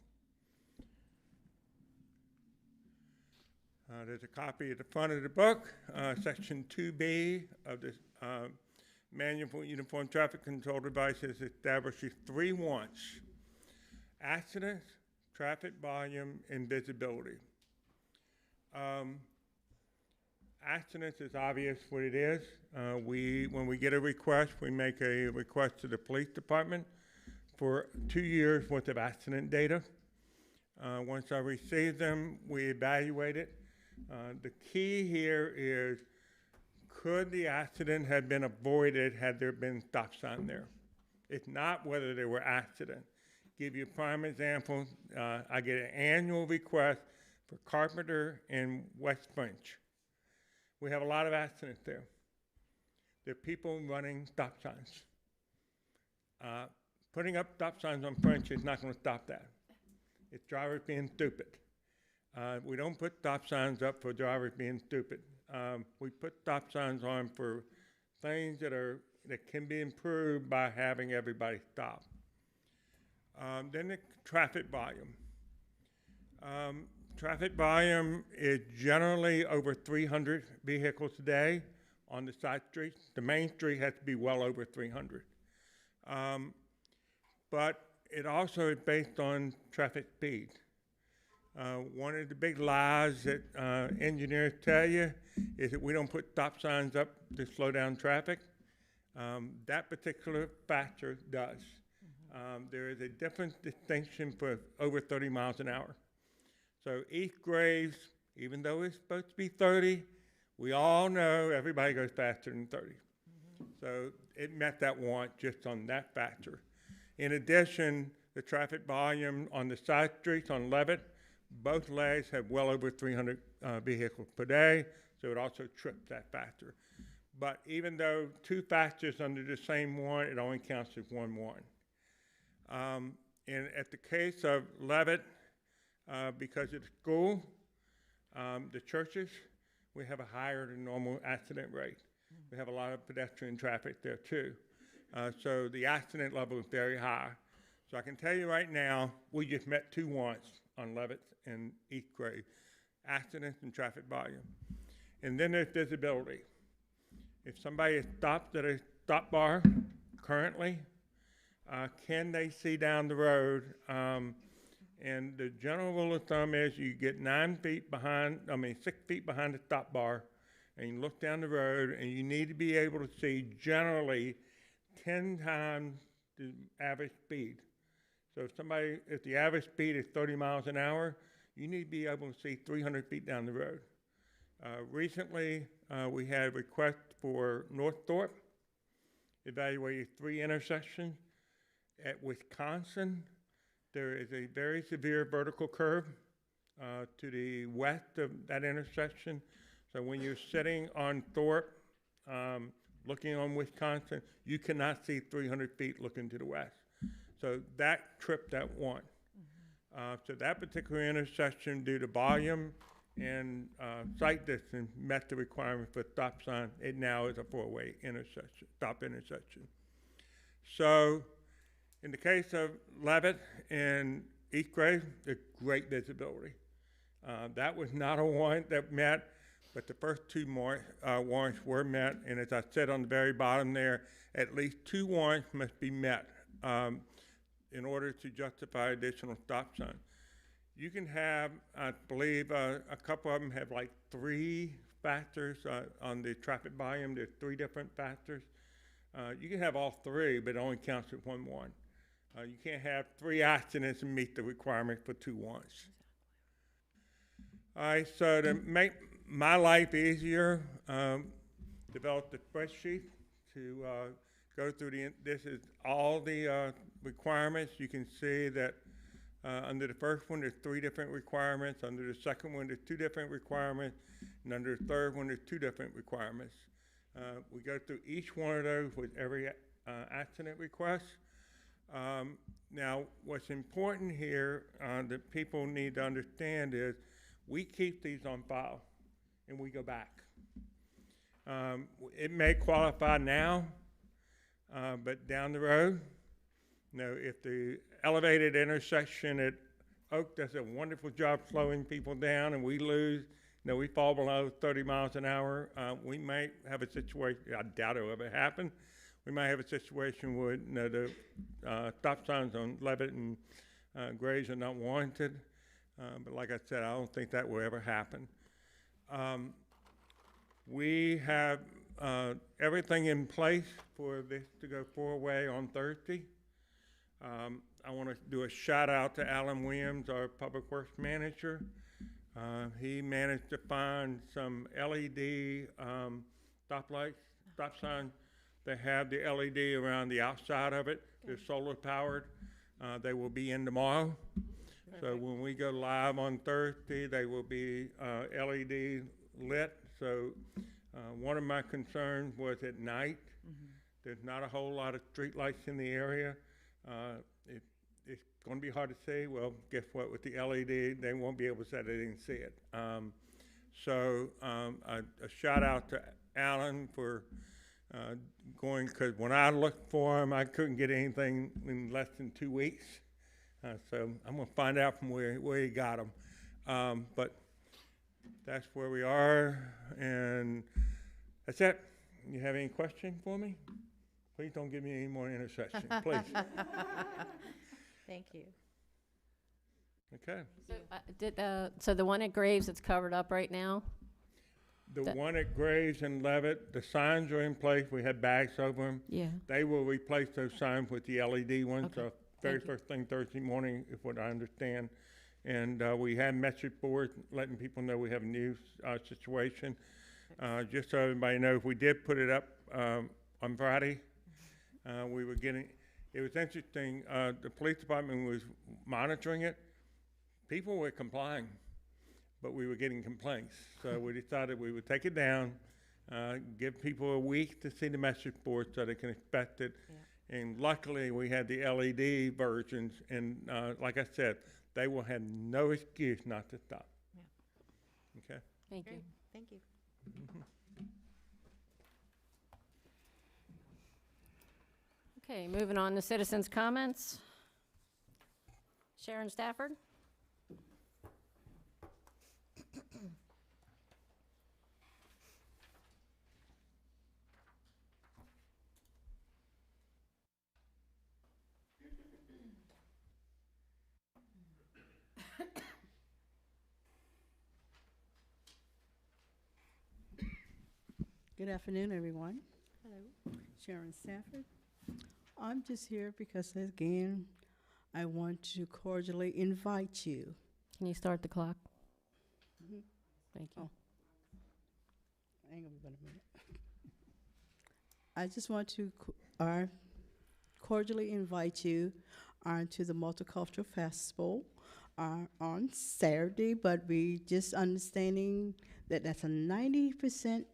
There's a copy at the front of the book. Section 2B of the Manual for Uniform Traffic Control Devices establishes 3 wants: accidents, traffic volume, and visibility. Accidents is obvious what it is. When we get a request, we make a request to the police department for 2 years worth of accident data. Once I receive them, we evaluate it. The key here is, could the accident have been avoided had there been stop sign there? It's not whether there were accidents. Give you a prime example. I get an annual request for Carpenter and West French. We have a lot of accidents there. There are people running stop signs. Putting up stop signs on French is not going to stop that. It's drivers being stupid. We don't put stop signs up for drivers being stupid. We put stop signs on for things that can be improved by having everybody stop. Then the traffic volume. Traffic volume is generally over 300 vehicles a day on the side streets. The main street has to be well over 300. But it also is based on traffic speed. One of the big lies that engineers tell you is that we don't put stop signs up to slow down traffic. That particular factor does. There is a different distinction for over 30 miles an hour. So East Graves, even though it's supposed to be 30, we all know everybody goes faster than 30. So it met that want just on that factor. In addition, the traffic volume on the side streets on Levitt, both legs have well over 300 vehicles per day, so it also trips that factor. But even though 2 factors under the same warrant, it only counts as 1 warrant. And at the case of Levitt, because of the school, the churches, we have a higher than normal accident rate. We have a lot of pedestrian traffic there too. So the accident level is very high. So I can tell you right now, we just met 2 wants on Levitt and East Grave, accidents and traffic volume. And then there's visibility. If somebody is stopped at a stop bar currently, can they see down the road? And the general rule of thumb is you get 6 feet behind the stop bar, and you look down the road, and you need to be able to see generally 10 times the average speed. So if the average speed is 30 miles an hour, you need to be able to see 300 feet down the road. Recently, we had a request for North Thorpe, evaluated 3 intersections. At Wisconsin, there is a very severe vertical curve to the west of that intersection. So when you're sitting on Thorpe, looking on Wisconsin, you cannot see 300 feet looking to the west. So that tripped that one. So that particular intersection, due to volume and sight distance, met the requirement for stop sign. It now is a 4-way intersection, stop intersection. So, in the case of Levitt and East Grave, there's great visibility. That was not a warrant that met, but the first two warrants were met, and as I said on the very bottom there, at least 2 warrants must be met in order to justify additional stop sign. You can have, I believe, a couple of them have like 3 factors on the traffic volume. There's 3 different factors. You can have all 3, but it only counts as 1 warrant. You can't have 3 accidents and meet the requirement for 2 warrants. All right, so to make my life easier, developed a spreadsheet to go through this is all the requirements. You can see that under the first one, there's 3 different requirements. Under the second one, there's 2 different requirements. And under the third one, there's 2 different requirements. We go through each one of those with every accident request. Now, what's important here that people need to understand is we keep these on file and we go back. It may qualify now, but down the road, if the elevated intersection at Oak does a wonderful job slowing people down and we lose, we fall below 30 miles an hour, we might have a situation, I doubt it will ever happen, we might have a situation where the stop signs on Levitt and Grays are not warranted. But like I said, I don't think that will ever happen. We have everything in place for this to go 4-way on Thursday. I want to do a shout out to Alan Williams, our Public Works Manager. He managed to find some LED stop signs that have the LED around the outside of it. They're solar powered. They will be in tomorrow. So when we go live on Thursday, they will be LED lit. So one of my concerns was at night. There's not a whole lot of street lights in the area. It's going to be hard to see. Well, guess what? With the LED, they won't be able to say they didn't see it. So a shout out to Alan for going, because when I looked for him, I couldn't get anything in less than 2 weeks. So I'm going to find out from where he got them. But that's where we are, and that's it. You have any question for me? Please don't give me any more intersection, please. Thank you. Okay. So the one at Graves that's covered up right now? The one at Graves and Levitt, the signs are in place. We had bags over them. Yeah. They will replace those signs with the LED ones. Okay. So very first thing Thursday morning, is what I understand. And we had message boards letting people know we have a new situation. Just so everybody knows, we did put it up on Friday. We were getting, it was interesting, the police department was monitoring it. People were complying, but we were getting complaints. So we decided we would take it down, give people a week to see the message board so they can expect it. Yeah. And luckily, we had the LED versions, and like I said, they will have no excuse not to stop. Yeah. Okay? Thank you. Thank you. Okay, moving on to citizens' comments. Sharon Stafford? Good afternoon, everyone. Hello. Sharon Stafford. I'm just here because, again, I want to cordially invite you. Can you start the clock? Mhm. Thank you. Oh. Hang on a minute. I just want to cordially invite you to the Multicultural Festival on Saturday, but we just understanding that that's a 90%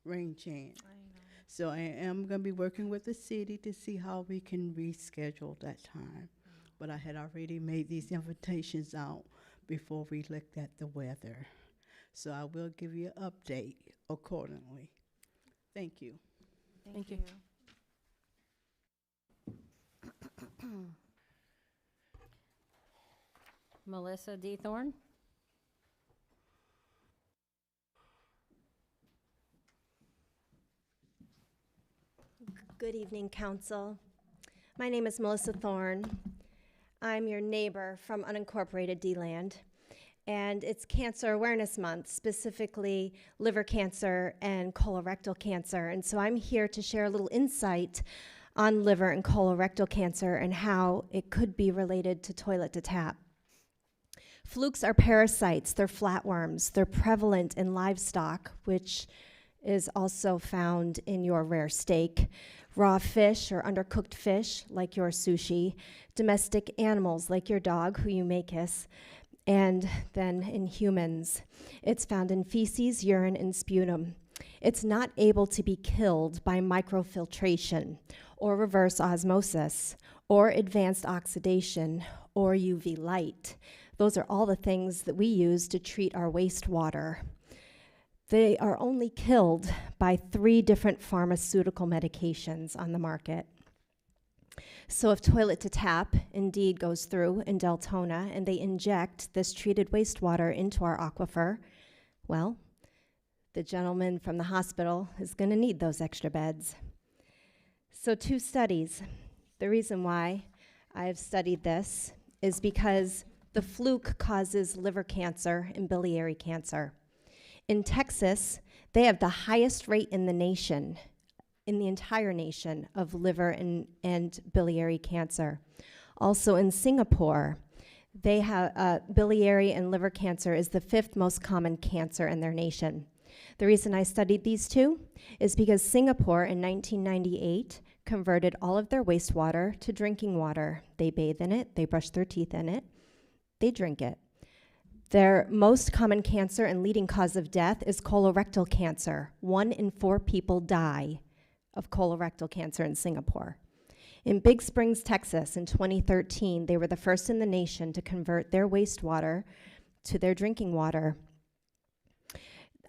rain chance. I know. So I am going to be working with the city to see how we can reschedule that time. But I had already made these invitations out before we looked at the weather. So I will give you an update accordingly. Thank you. Thank you. Melissa D. Thorne. Good evening, Council. My name is Melissa Thorne. I'm your neighbor from unincorporated D-Land, and it's Cancer Awareness Month, specifically liver cancer and colorectal cancer. And so I'm here to share a little insight on liver and colorectal cancer and how it could be related to toilet to tap. Flukes are parasites. They're flatworms. They're prevalent in livestock, which is also found in your rare steak, raw fish or undercooked fish, like your sushi, domestic animals, like your dog, who you may kiss, and then in humans. It's found in feces, urine, and sputum. It's not able to be killed by microfiltration or reverse osmosis or advanced oxidation or UV light. Those are all the things that we use to treat our wastewater. They are only killed by 3 different pharmaceutical medications on the market. So if toilet to tap indeed goes through in Deltona and they inject this treated wastewater into our aquifer, well, the gentleman from the hospital is going to need those extra beds. So 2 studies. The reason why I've studied this is because the fluke causes liver cancer and biliary cancer. In Texas, they have the highest rate in the nation, in the entire nation, of liver and biliary cancer. Also in Singapore, they have biliary and liver cancer is the 5th most common cancer in their nation. The reason I studied these 2 is because Singapore in 1998 converted all of their wastewater to drinking water. They bathe in it, they brush their teeth in it, they drink it. Their most common cancer and leading cause of death is colorectal cancer. 1 in 4 people die of colorectal cancer in Singapore. In Big Springs, Texas, in 2013, they were the first in the nation to convert their wastewater to their drinking water.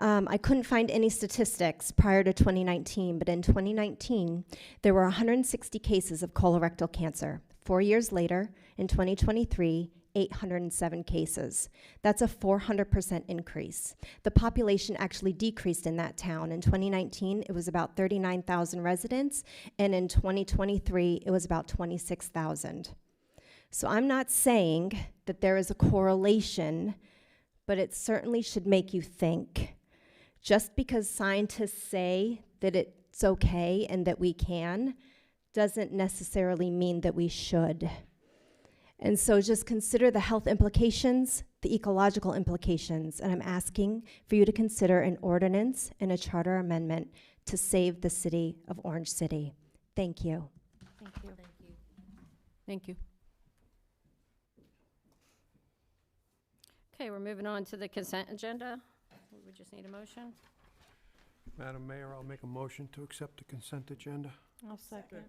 I couldn't find any statistics prior to 2019, but in 2019, there were 160 cases of colorectal cancer. 4 years later, in 2023, 807 cases. That's a 400% increase. The population actually decreased in that town. In 2019, it was about 39,000 residents, and in 2023, it was about 26,000. So I'm not saying that there is a correlation, but it certainly should make you think. Just because scientists say that it's okay and that we can, doesn't necessarily mean that we should. And so just consider the health implications, the ecological implications, and I'm asking for you to consider an ordinance and a charter amendment to save the city of Orange City. Thank you. Thank you. Thank you. Okay, we're moving on to the consent agenda. We just need a motion. Madam Mayor, I'll make a motion to accept the consent agenda. I'll second.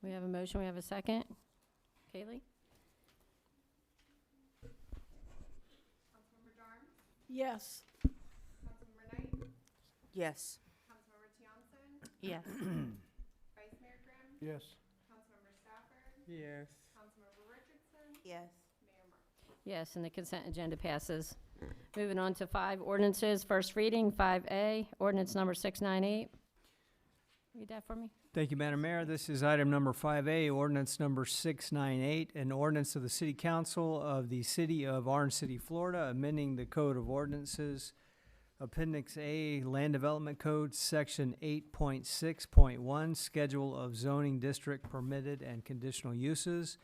We have a motion, we have a second. Kaylee? Yes. Yes. Yes. Yes. Yes. Yes. Yes, and the consent agenda passes. Moving on to 5 ordinances. First reading, 5A, ordinance number 698. Read that for me. Thank you, Madam Mayor. This is item number 5A, ordinance number 698, an ordinance of the City Council of the City of Orange City, Florida, amending the Code of Ordinances, Appendix A, Land Development Code, Section 8.6.1, Schedule of Zoning District Permitted and Conditional Uses,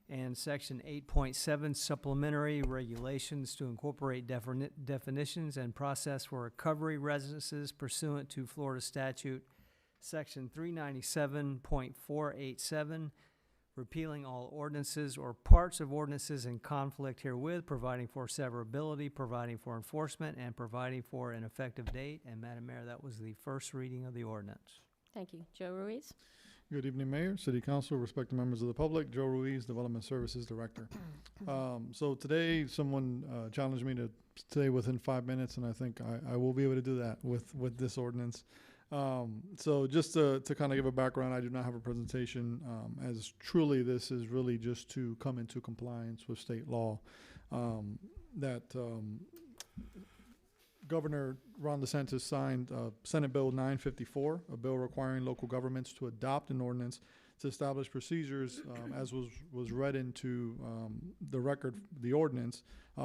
and Section 8.7, Supplementary Regulations to incorporate definitions and process for recovery residences pursuant to Florida Statute Section 397.487, repealing all ordinances or parts of ordinances in conflict herewith, providing for severability, providing for enforcement, and providing for an effective date. And Madam Mayor, that was the first reading of the ordinance. Thank you. Joe Ruiz? Good evening, Mayor, City Council, respected members of the public. Joe Ruiz, Development Services Director. So today, someone challenged me to stay within 5 minutes, and I think I will be able to do that with this ordinance. So just to kind of give a background, I do not have a presentation, as truly this is really just to come into compliance with state law. Governor Ron DeSantis signed Senate Bill 954, a bill requiring local governments to adopt an ordinance to establish procedures, as was read into the record, the ordinance,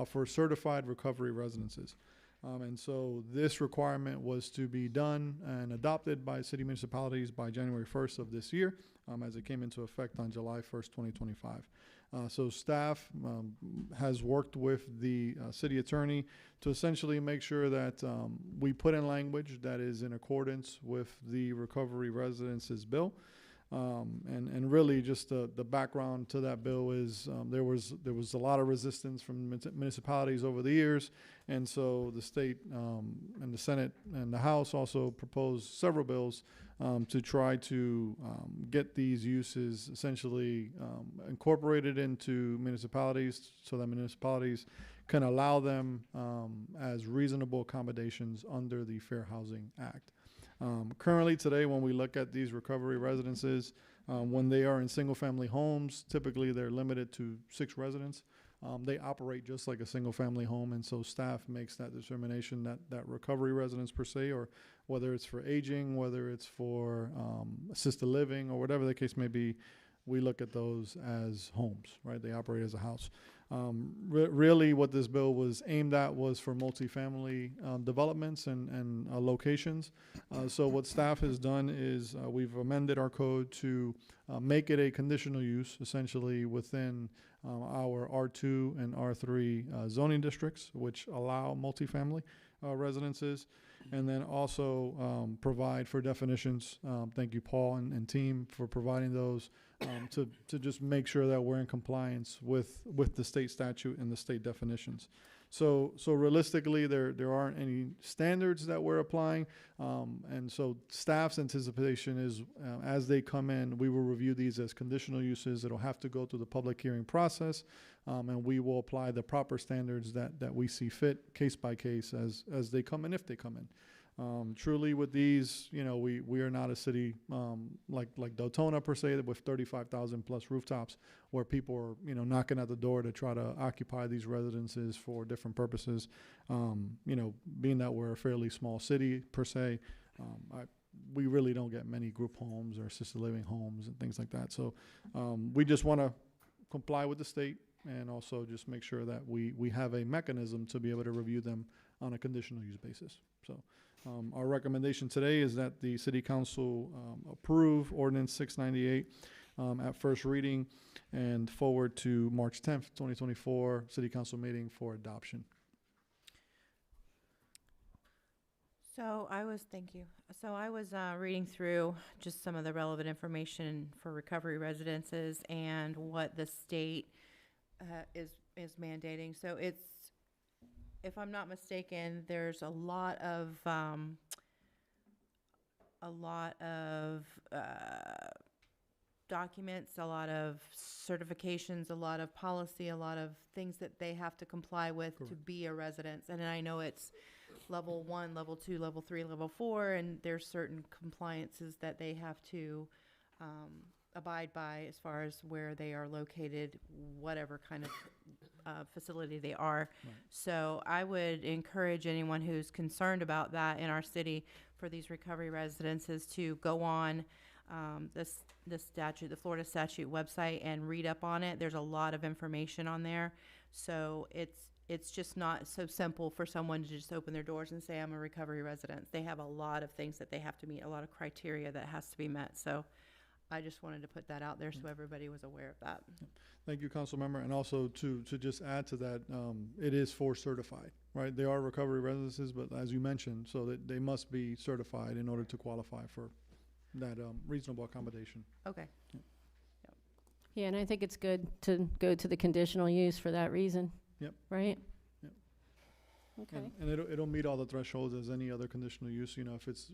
for certified recovery residences. And so this requirement was to be done and adopted by city municipalities by January 1st of this year, as it came into effect on July 1st, 2025. So staff has worked with the city attorney to essentially make sure that we put in language that is in accordance with the recovery residences bill. And really just the background to that bill is there was a lot of resistance from municipalities over the years, and so the state and the Senate and the House also proposed several bills to try to get these uses essentially incorporated into municipalities so that municipalities can allow them as reasonable accommodations under the Fair Housing Act. Currently today, when we look at these recovery residences, when they are in single-family homes, typically they're limited to 6 residents. They operate just like a single-family home, and so staff makes that determination that recovery residence per se, or whether it's for aging, whether it's for assisted living, or whatever the case may be, we look at those as homes, right? They operate as a house. Really what this bill was aimed at was for multifamily developments and locations. So what staff has done is we've amended our code to make it a conditional use, essentially within our R2 and R3 zoning districts, which allow multifamily residences, and then also provide for definitions. Thank you, Paul and team, for providing those to just make sure that we're in compliance with the state statute and the state definitions. So realistically, there aren't any standards that we're applying, and so staff's anticipation is as they come in, we will review these as conditional uses. It'll have to go through the public hearing process, and we will apply the proper standards that we see fit, case by case, as they come in, if they come in. Truly with these, we are not a city like Deltona per se, with 35,000 plus rooftops, where people are, knocking at the door to try to occupy these residences for different purposes. Being that we're a fairly small city per se, we really don't get many group homes or assisted living homes and things like that. So we just want to comply with the state and also just make sure that we have a mechanism to be able to review them on a conditional use basis. So our recommendation today is that the City Council approve Ordinance 698 at first reading and forward to March 10th, 2024 City Council meeting for adoption. Thank you. So I was reading through just some of the relevant information for recovery residences and what the state is mandating. So it's, if I'm not mistaken, there's a lot of documents, a lot of certifications, a lot of policy, a lot of things that they have to comply with to be a residence. And I know it's level 1, level 2, level 3, level 4, and there's certain compliances that they have to abide by as far as where they are located, whatever kind of facility they are. Right. So I would encourage anyone who's concerned about that in our city for these recovery residences to go on the Florida statute website and read up on it. There's a lot of information on there. So it's just not so simple for someone to just open their doors and say, I'm a recovery resident. They have a lot of things that they have to meet, a lot of criteria that has to be met. So I just wanted to put that out there so everybody was aware of that. Thank you, Council Member. And also to just add to that, it is for certified, right? They are recovery residences, but as you mentioned, so that they must be certified in order to qualify for that reasonable accommodation. Okay. Yeah, and I think it's good to go to the conditional use for that reason. Yep. Right? Yep. Okay. And it'll meet all the thresholds as any other conditional use. If it's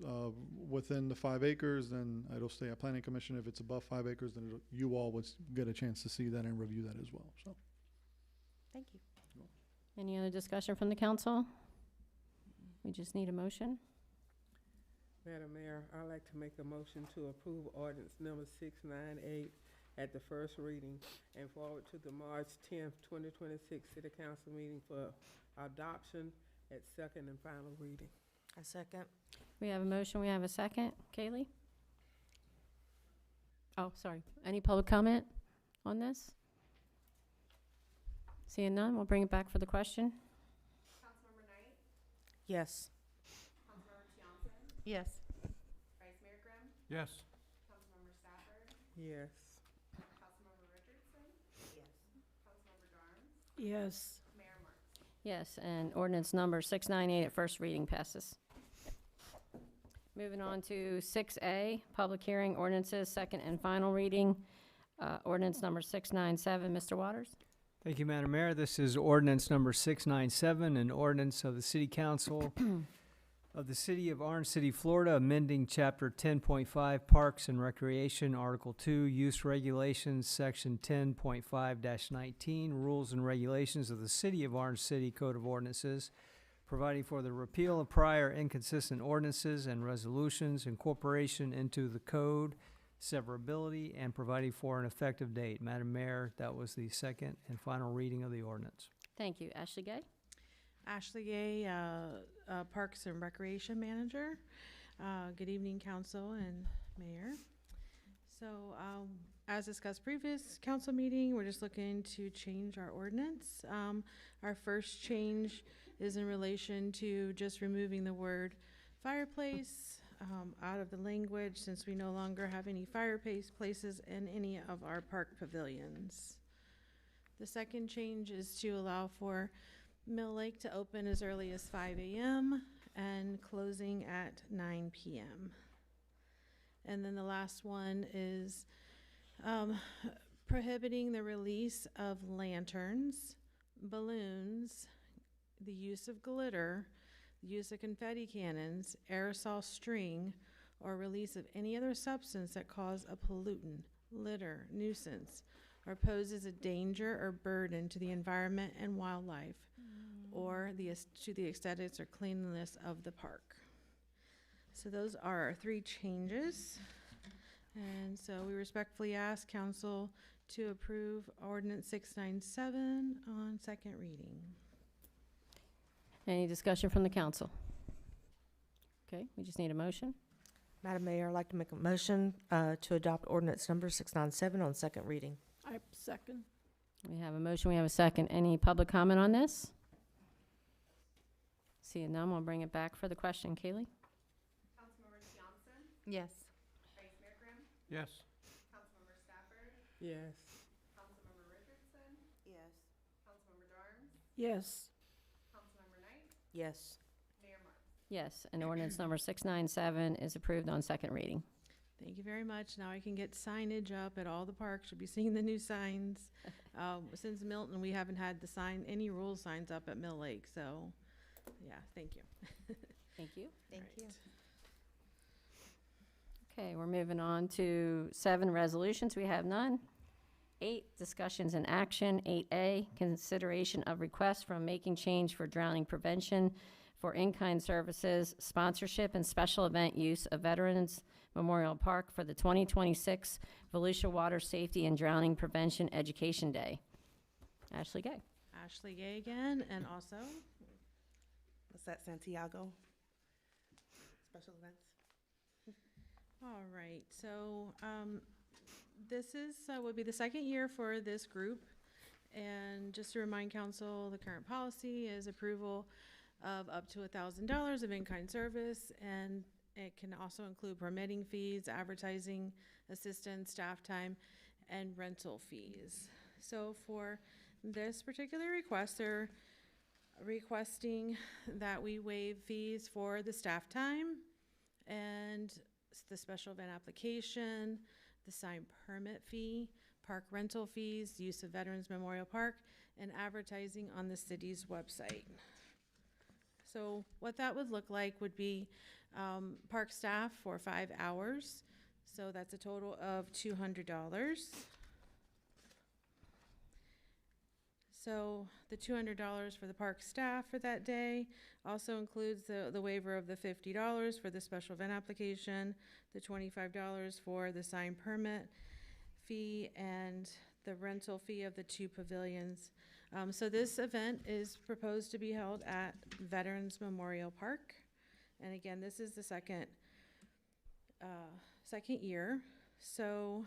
within the 5 acres, then it'll stay at Planning Commission. If it's above 5 acres, then you all would get a chance to see that and review that as well. So, Thank you. Any other discussion from the council? We just need a motion. Madam Mayor, I'd like to make a motion to approve ordinance number 698 at the first reading and forward to the March 10th, 2026 City Council meeting for adoption at second and final reading. A second. We have a motion, we have a second. Kaylee? Oh, sorry. Any public comment on this? Seeing none, we'll bring it back for the question. Councilmember Knight, Yes. Councilmember Johnson, Yes. Vice Mayor Grimm, Yes. Councilmember Stafford, Yes. Councilmember Richardson, Councilmember Garnes, Yes. Mayor Marks. Yes, and ordinance number 698 at first reading passes. Moving on to 6A, public hearing ordinances, second and final reading. Ordinance number 697, Mr. Waters? Thank you, Madam Mayor. This is ordinance number 697, an ordinance of the City Council of the City of Orange City, Florida, amending Chapter 10.5 Parks and Recreation, Article 2, Use Regulations, Section 10.5-19, Rules and Regulations of the City of Orange City Code of Ordinances, providing for the repeal of prior inconsistent ordinances and resolutions, incorporation into the code, severability, and providing for an effective date. Madam Mayor, that was the second and final reading of the ordinance. Thank you. Ashley Gay? Ashley Gay, Parks and Recreation Manager. Good evening, Council and Mayor. So, as discussed previous council meeting, we're just looking to change our ordinance. Our first change is in relation to just removing the word fireplace out of the language, since we no longer have any fireplace places in any of our park pavilions. The second change is to allow for Mill Lake to open as early as 5 a.m. and closing at 9 p.m. And then the last one is prohibiting the release of lanterns, balloons, the use of glitter, the use of confetti cannons, aerosol string, or release of any other substance that cause a pollutant, litter, nuisance, or poses a danger or burden to the environment and wildlife, or to the aesthetics or cleanliness of the park. So those are our three changes. And so we respectfully ask council to approve ordinance 697 on second reading. Any discussion from the council? Okay, we just need a motion. Madam Mayor, I'd like to make a motion to adopt ordinance number 697 on second reading. I second. We have a motion, we have a second. Any public comment on this? Seeing none, we'll bring it back for the question. Kaylee? Councilmember Johnson, Yes. Vice Mayor Grimm, Yes. Councilmember Stafford, Yes. Councilmember Richardson, Yes. Councilmember Garnes, Yes. Councilmember Knight, Yes. Mayor Marks. Yes, and ordinance number 697 is approved on second reading. Thank you very much. Now I can get signage up at all the parks. You'll be seeing the new signs. Since Milton, we haven't had any rule signs up at Mill Lake, so, yeah, thank you. Thank you. Thank you. Okay, we're moving on to 7 resolutions. We have none. 8, discussions and action. 8A, consideration of request from Making Change for Drowning Prevention for in-kind services, sponsorship, and special event use of Veterans Memorial Park for the 2026 Volusia Water Safety and Drowning Prevention Education Day. Ashley Gay. Ashley Gay again, and also, What's that, Santiago? Special events? all right, so this is, would be the second year for this group. And just to remind council, the current policy is approval of up to $1,000 of in-kind service, and it can also include permitting fees, advertising assistance, staff time, and rental fees. So for this particular request, they're requesting that we waive fees for the staff time and the special event application, the sign permit fee, park rental fees, use of Veterans Memorial Park, and advertising on the city's website. So what that would look like would be park staff for 5 hours. So that's a total of $200. So the $200 for the park staff for that day also includes the waiver of the $50 for the special event application, the $25 for the sign permit fee, and the rental fee of the 2 pavilions. So this event is proposed to be held at Veterans Memorial Park. And again, this is the second year. So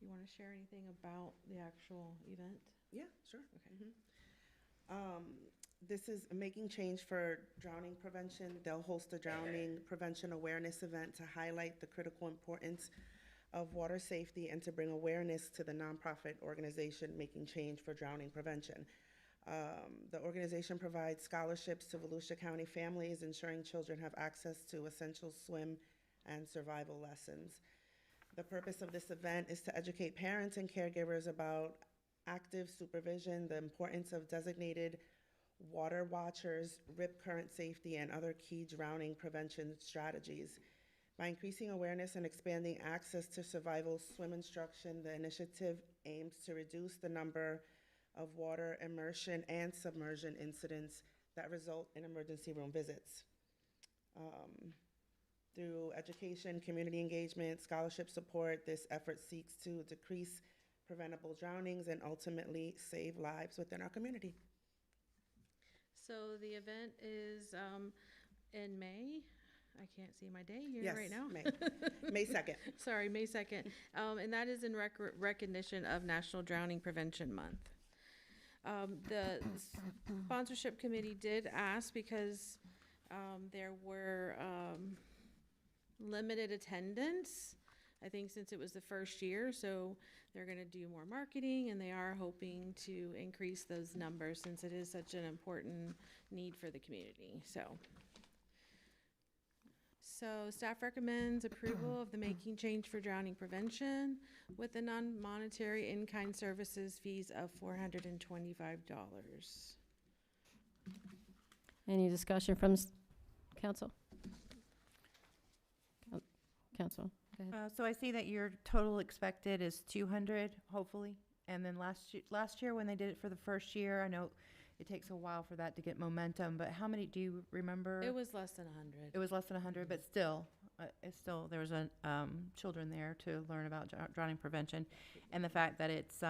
you want to share anything about the actual event? Yeah, sure. Okay. This is Making Change for Drowning Prevention. They'll host a drowning prevention awareness event to highlight the critical importance of water safety and to bring awareness to the nonprofit organization Making Change for Drowning Prevention. The organization provides scholarships to Volusia County families, ensuring children have access to essential swim and survival lessons. The purpose of this event is to educate parents and caregivers about active supervision, the importance of designated water watchers, rip current safety, and other key drowning prevention strategies. By increasing awareness and expanding access to survival swim instruction, the initiative aims to reduce the number of water immersion and submersion incidents that result in emergency room visits. Through education, community engagement, scholarship support, this effort seeks to decrease preventable drownings and ultimately save lives within our community. So the event is in May. I can't see my day here Yes, right now. May 2nd. Sorry, May 2nd. And that is in recognition of National Drowning Prevention Month. The sponsorship committee did ask because there were limited attendance, I think, since it was the first year. So they're going to do more marketing, and they are hoping to increase those numbers since it is such an important need for the community. So staff recommends approval of the Making Change for Drowning Prevention with the non-monetary in-kind services fees of $425. Any discussion from council? Council, go ahead. So I see that your total expected is 200, hopefully. And then last year when they did it for the first year, I know it takes a while for that to get momentum, but how many do you remember? It was less than 100. It was less than 100, but still, there was children there to learn about drowning prevention, and the fact that it's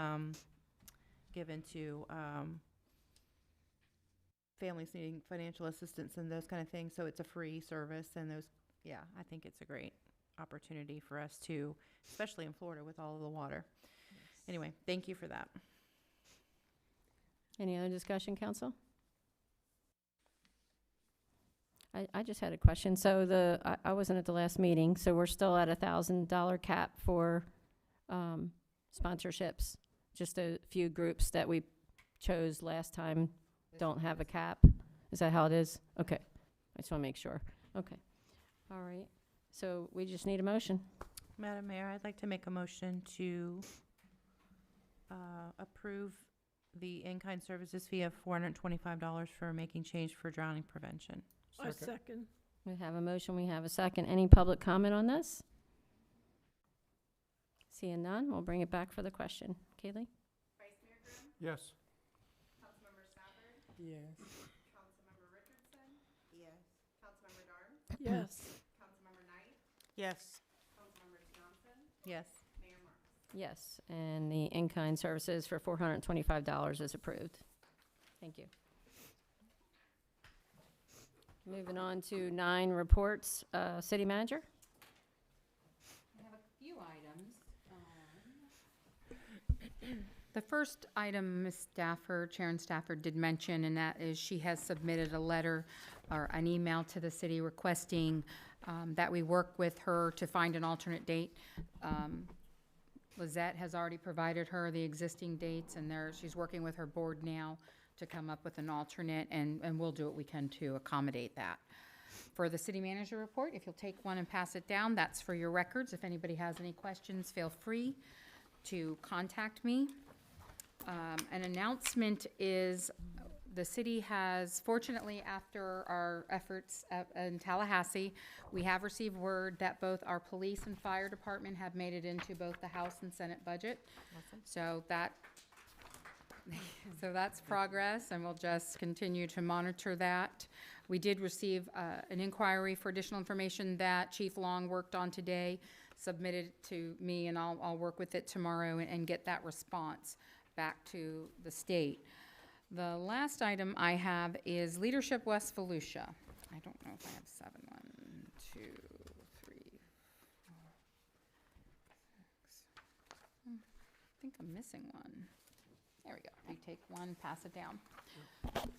given to families needing financial assistance and those kind of things. So it's a free service, and I think it's a great opportunity for us to, especially in Florida with all of the water. Yes. Anyway, thank you for that. Any other discussion, council? I just had a question. So I wasn't at the last meeting, so we're still at $1,000 cap for sponsorships. Just a few groups that we chose last time don't have a cap. Is that how it is? Okay. I just want to make sure. Okay. All right. So we just need a motion. Madam Mayor, I'd like to make a motion to approve the in-kind services fee of $425 for Making Change for Drowning Prevention. I second. We have a motion, we have a second. Any public comment on this? Seeing none, we'll bring it back for the question. Kaylee? Yes. Yes. Yes. Yes. Yes. Yes. Yes, and the in-kind services for $425 is approved. Thank you. Moving on to 9 reports. City manager? I have a few items. The first item, Ms. Stafford, Sharon Stafford did mention, and that is she has submitted a letter or an email to the city requesting that we work with her to find an alternate date. Lizette has already provided her the existing dates, and she's working with her board now to come up with an alternate, and we'll do what we can to accommodate that. For the city manager report, if you'll take one and pass it down, that's for your records. If anybody has any questions, feel free to contact me. An announcement is the city has, fortunately, after our efforts in Tallahassee, we have received word that both our police and fire department have made it into both the House and Senate budget. Awesome. So that So that's progress, and we'll just continue to monitor that. We did receive an inquiry for additional information that Chief Long worked on today, submitted to me, and I'll work with it tomorrow and get that response back to the state. The last item I have is Leadership West Volusia. I don't know if I have 7. 1, 2, 3, 4, 6. I think I'm missing one. There we go. You take one, pass it down.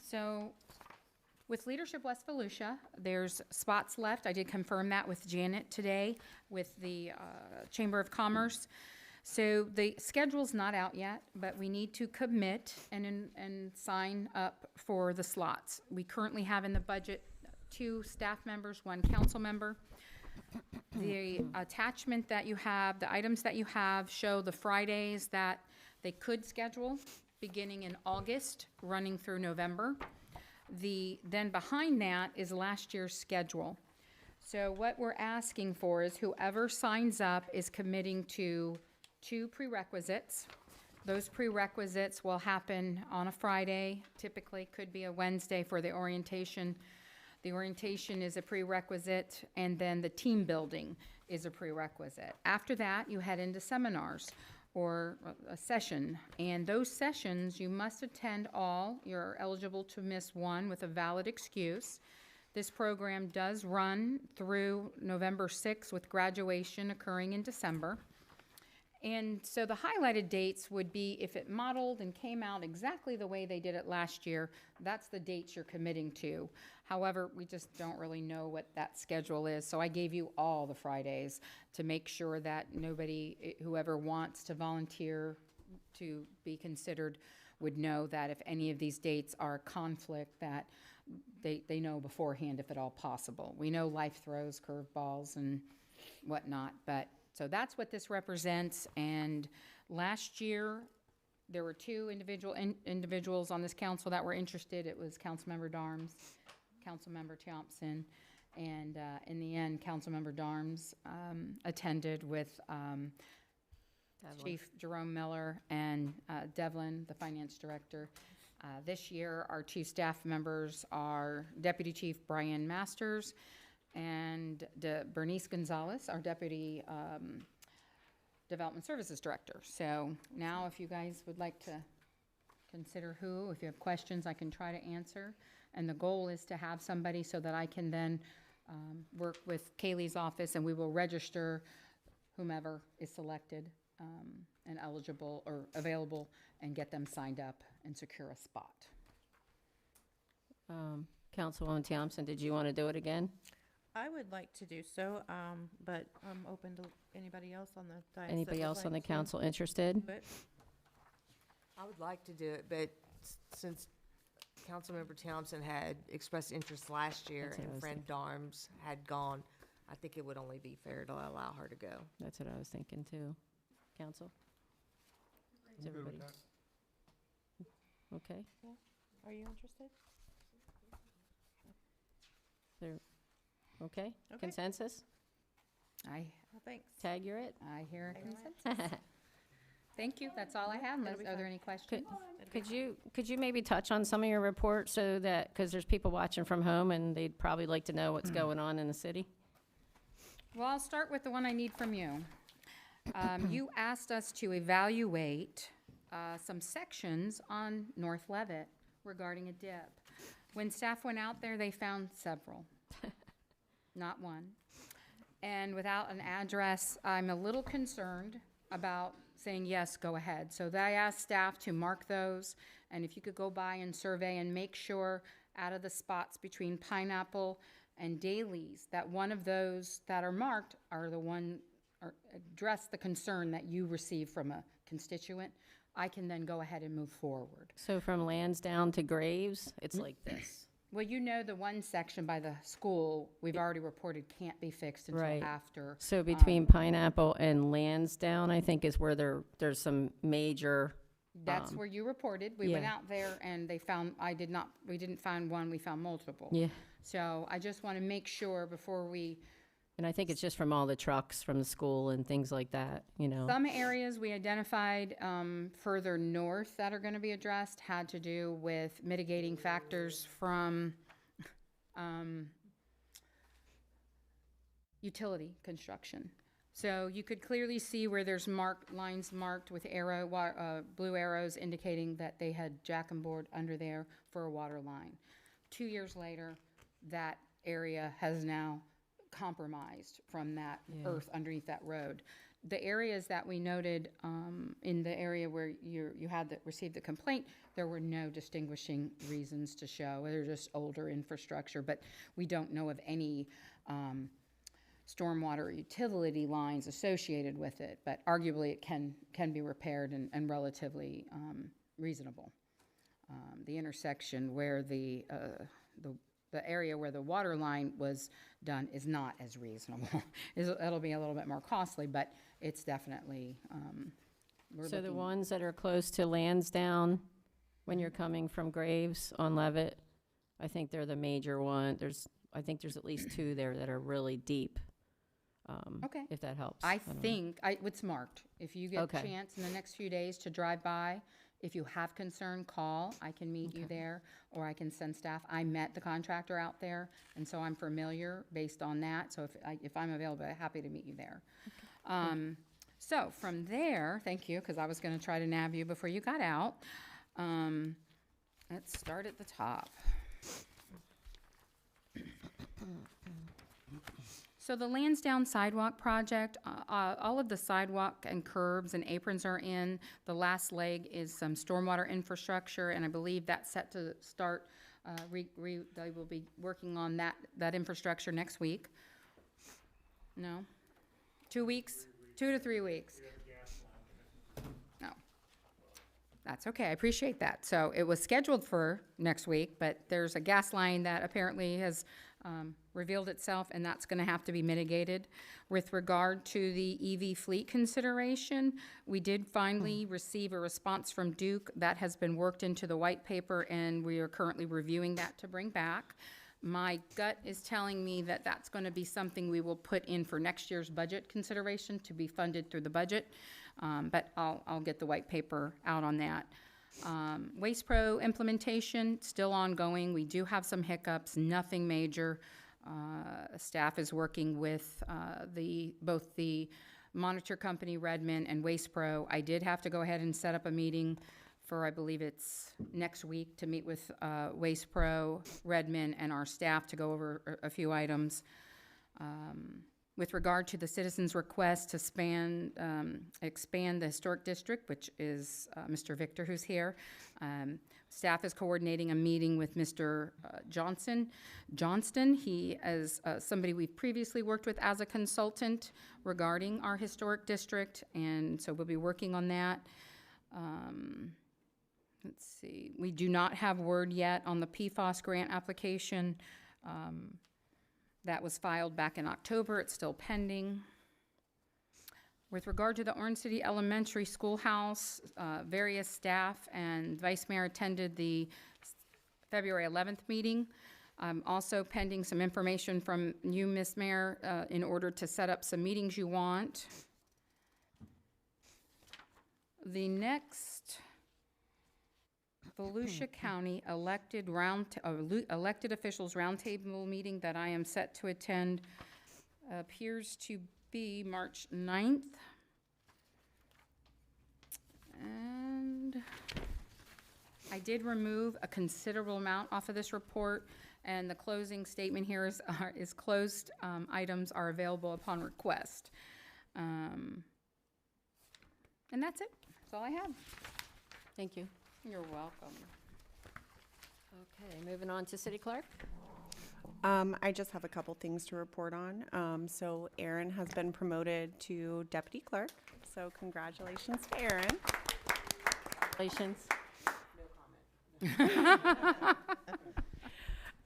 So with Leadership West Volusia, there's spots left. I did confirm that with Janet today with the Chamber of Commerce. So the schedule's not out yet, but we need to commit and sign up for the slots. We currently have in the budget 2 staff members, 1 council member. The attachment that you have, the items that you have show the Fridays that they could schedule, beginning in August, running through November. Then behind that is last year's schedule. So what we're asking for is whoever signs up is committing to 2 prerequisites. Those prerequisites will happen on a Friday, typically could be a Wednesday for the orientation. The orientation is a prerequisite, and then the team building is a prerequisite. After that, you head into seminars or a session, and those sessions you must attend all. You're eligible to miss 1 with a valid excuse. This program does run through November 6th with graduation occurring in December. And so the highlighted dates would be if it modeled and came out exactly the way they did it last year, that's the dates you're committing to. However, we just don't really know what that schedule is, so I gave you all the Fridays to make sure that nobody, whoever wants to volunteer to be considered, would know that if any of these dates are a conflict, that they know beforehand if at all possible. We know life throws curveballs and whatnot, but so that's what this represents. And last year, there were 2 individuals on this council that were interested. It was Councilmember Darms, Councilmember Thompson, and in the end, Councilmember Darms attended with Chief Jerome Miller and Devlin, the finance director. This year, our 2 staff members are Deputy Chief Brian Masters and Bernice Gonzalez, our Deputy Development Services Director. So now if you guys would like to consider who, if you have questions, I can try to answer. And the goal is to have somebody so that I can then work with Kaylee's office, and we will register whomever is selected and eligible or available and get them signed up and secure a spot. Councilwoman Thompson, did you want to do it again? I would like to do so, but I'm open to anybody else on the dais. that Anybody would else on the like to council interested? do it. I would like to do it, but since Councilmember Townsend had expressed interest last year That's what I and was Friend Darms had gone, I think it would only be fair to allow her to go. That's what I was thinking too. Council? Is everybody? Okay. Are you interested? There, okay, Okay. consensus? Well, thanks. Tag, you're it? I hear a consensus. Thank you, that's all I have. It'll be Are there fun. any questions? Could you maybe touch on some of your reports so that, because there's people watching from home and they'd probably like to know what's going on in the city? Well, I'll start with the one I need from you. You asked us to evaluate some sections on North Levitt regarding a dip. When staff went out there, they found several, not one. And without an address, I'm a little concerned about saying, yes, go ahead. So I asked staff to mark those, and if you could go by and survey and make sure out of the spots between Pineapple and Daly's, that one of those that are marked are the one, or address the concern that you receive from a constituent, I can then go ahead and move forward. So from Lansdowne to Graves, it's like this. Well, you know, the one section by the school, we've already reported can't be fixed until Right. after. So between Pineapple and Lansdowne, I think is where there's some major. That's where you reported. We went yeah. out there and they found, we didn't find one, we found multiple. Yeah. So I just want to make sure before we And I think it's just from all the trucks from the school and things like that, you know. Some areas we identified further north that are going to be addressed had to do with mitigating factors from utility construction. So you could clearly see where there's lines marked with blue arrows indicating that they had jack and board under there for a water line. 2 years later, that area has now compromised from that earth underneath that road. The areas that we noted in the area where you had received the complaint, there were no distinguishing reasons to show. They're just older infrastructure, but we don't know of any stormwater utility lines associated with it. But arguably, it can be repaired and relatively reasonable. The intersection where the area where the water line was done is not as reasonable. It'll be a little bit more costly, but it's definitely, So the ones that are close to Lansdowne, when you're coming from Graves on Levitt, I think they're the major one. I think there's at least 2 there that are really deep. Okay. If that helps. I don't know. think it's marked. If you get a chance in the next few days to drive by, if you have concern, call. I can meet you there, or I can send staff. I met the contractor out there, and so I'm familiar based on that. So if I'm available, I'm happy to meet you there. So from there, thank you, because I was going to try to nab you before you got out. Let's start at the top. So the Lansdowne Sidewalk Project, all of the sidewalk and curbs and aprons are in. The last leg is some stormwater infrastructure, and I believe that's set to start. They will be working on that infrastructure next week. No? 2 weeks? 2 to 3 weeks? No. That's okay, I appreciate that. So it was scheduled for next week, but there's a gas line that apparently has revealed itself, and that's going to have to be mitigated. With regard to the EV fleet consideration, we did finally receive a response from Duke that has been worked into the white paper, and we are currently reviewing that to bring back. My gut is telling me that that's going to be something we will put in for next year's budget consideration to be funded through the budget, but I'll get the white paper out on that. Waste Pro implementation, still ongoing. We do have some hiccups, nothing major. Staff is working with both the monitor company, Redmond, and Waste Pro. I did have to go ahead and set up a meeting for, I believe it's next week, to meet with Waste Pro, Redmond, and our staff to go over a few items. With regard to the citizens' request to expand the historic district, which is Mr. Victor, who's here, staff is coordinating a meeting with Mr. Johnston. He is somebody we've previously worked with as a consultant regarding our historic district, and so we'll be working on that. Let's see. We do not have word yet on the PFAS grant application. That was filed back in October. It's still pending. With regard to the Orange City Elementary Schoolhouse, various staff and Vice Mayor attended the February 11th meeting. Also pending some information from you, Ms. Mayor, in order to set up some meetings you want. The next Volusia County elected officials roundtable meeting that I am set to attend appears to be March 9th. And I did remove a considerable amount off of this report, and the closing statement here is closed items are available upon request. And that's it. That's all I have. Thank you. You're welcome. Okay, moving on to City Clerk. I just have a couple things to report on. So Erin has been promoted to Deputy Clerk, so congratulations to Erin. Congratulations.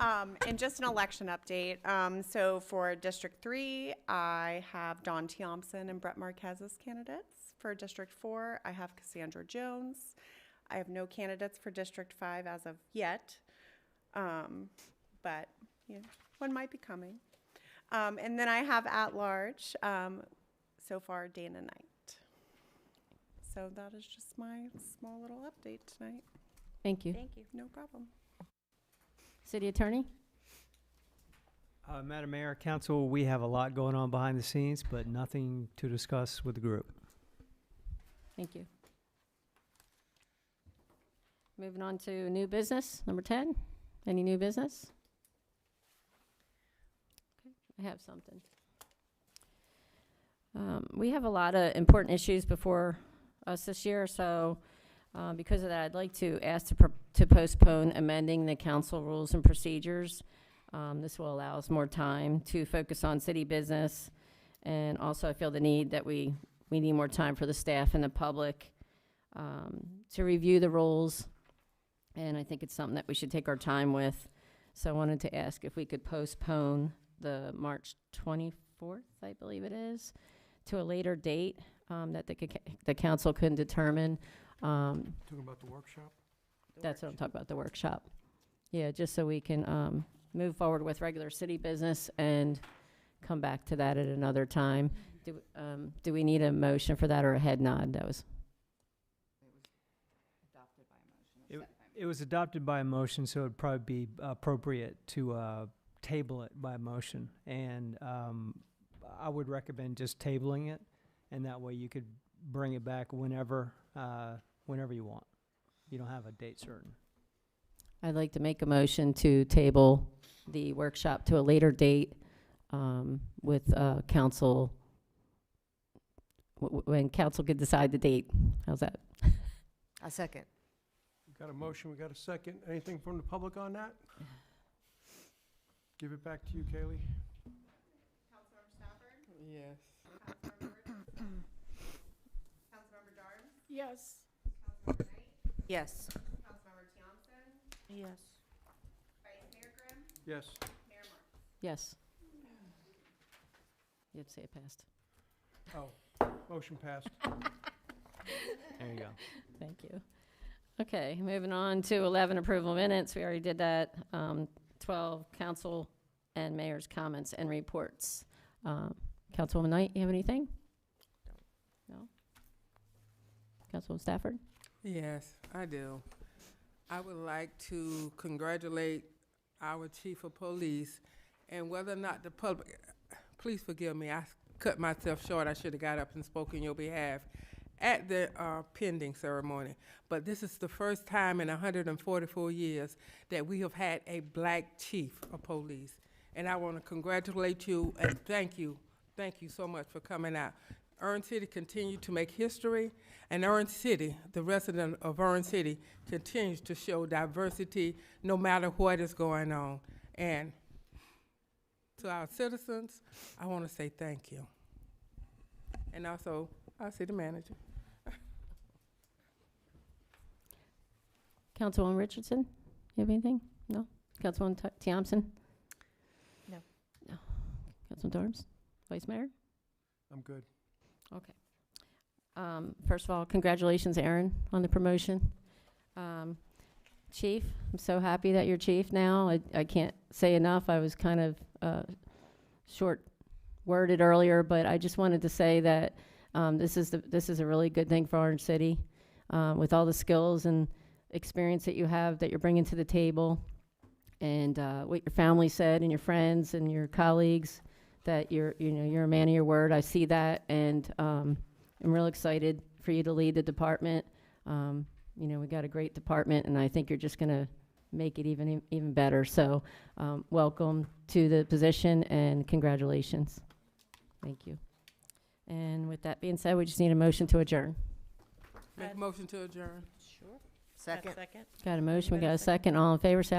And just an election update. So for District 3, I have Dawn Thompson and Brett Marquez as candidates. For District 4, I have Cassandra Jones. I have no candidates for District 5 as of yet, but you know, one might be coming. And then I have at large, so far, Dana Knight. So that is just my small little update tonight. Thank you. Thank you. No problem. City Attorney? Madam Mayor, Council, we have a lot going on behind the scenes, but nothing to discuss with the group. Thank you. Moving on to new business, number 10. Any new business? Okay, I have something. We have a lot of important issues before us this year, so because of that, I'd like to ask to postpone amending the council rules and procedures. This will allow us more time to focus on city business, and also I feel the need that we need more time for the staff and the public to review the rules, and I think it's something that we should take our time with. So I wanted to ask if we could postpone the March 24th, I believe it is, to a later date that the council can determine. Talking about the workshop? That's what I'm talking about, the workshop. Yeah, just so we can move forward with regular city business and come back to that at another time. Do we need a motion for that or a head nod? That was. It was adopted by a motion, so it'd probably be appropriate to table it by motion. And I would recommend just tabling it, and that way you could bring it back whenever you want. You don't have a date certain. I'd like to make a motion to table the workshop to a later date with council, when council could decide the date. How's that? A second. We got a motion, we got a second. Anything from the public on that? Give it back to you, Kaylee. Yes. Councilmember Darms? Yes. Councilmember Knight? Yes. Councilmember Thompson? Yes. Vice Mayor Grimm? Yes. Mayor Marks? Yes. You have to say it passed. Oh, motion passed. There you go. Thank you. Okay, moving on to 11, approval minutes. We already did that. 12, council and mayor's comments and reports. Councilwoman Knight, you have anything? No? Councilwoman Stafford? Yes, I do. I would like to congratulate our chief of police, and whether or not the public, please forgive me, I cut myself short. I should have got up and spoke in your behalf at the pending ceremony. But this is the first time in 144 years that we have had a black chief of police. And I want to congratulate you and thank you so much for coming out. Orange City continue to make history, and Orange City, the resident of Orange City, continues to show diversity no matter what is going on. And to our citizens, I want to say thank you. And also, our city manager. Councilwoman Richardson, you have anything? No? Councilwoman Thompson? No. No. Councilwoman Darms? Vice Mayor? I'm good. Okay. First of all, congratulations, Aaron, on the promotion. Chief, I'm so happy that you're chief now. I can't say enough. I was kind of short-worded earlier, but I just wanted to say that this is a really good thing for Orange City, with all the skills and experience that you have that you're bringing to the table, and what your family said and your friends and your colleagues, that you're a man of your word. I see that, and I'm real excited for you to lead the department. We got a great department, and I think you're just going to make it even better. So welcome to the position, and congratulations. Thank you. And with that being said, we just need a motion to adjourn. Make a motion to adjourn. Sure. Second. Got a motion, we got a second. All in favor, say aye.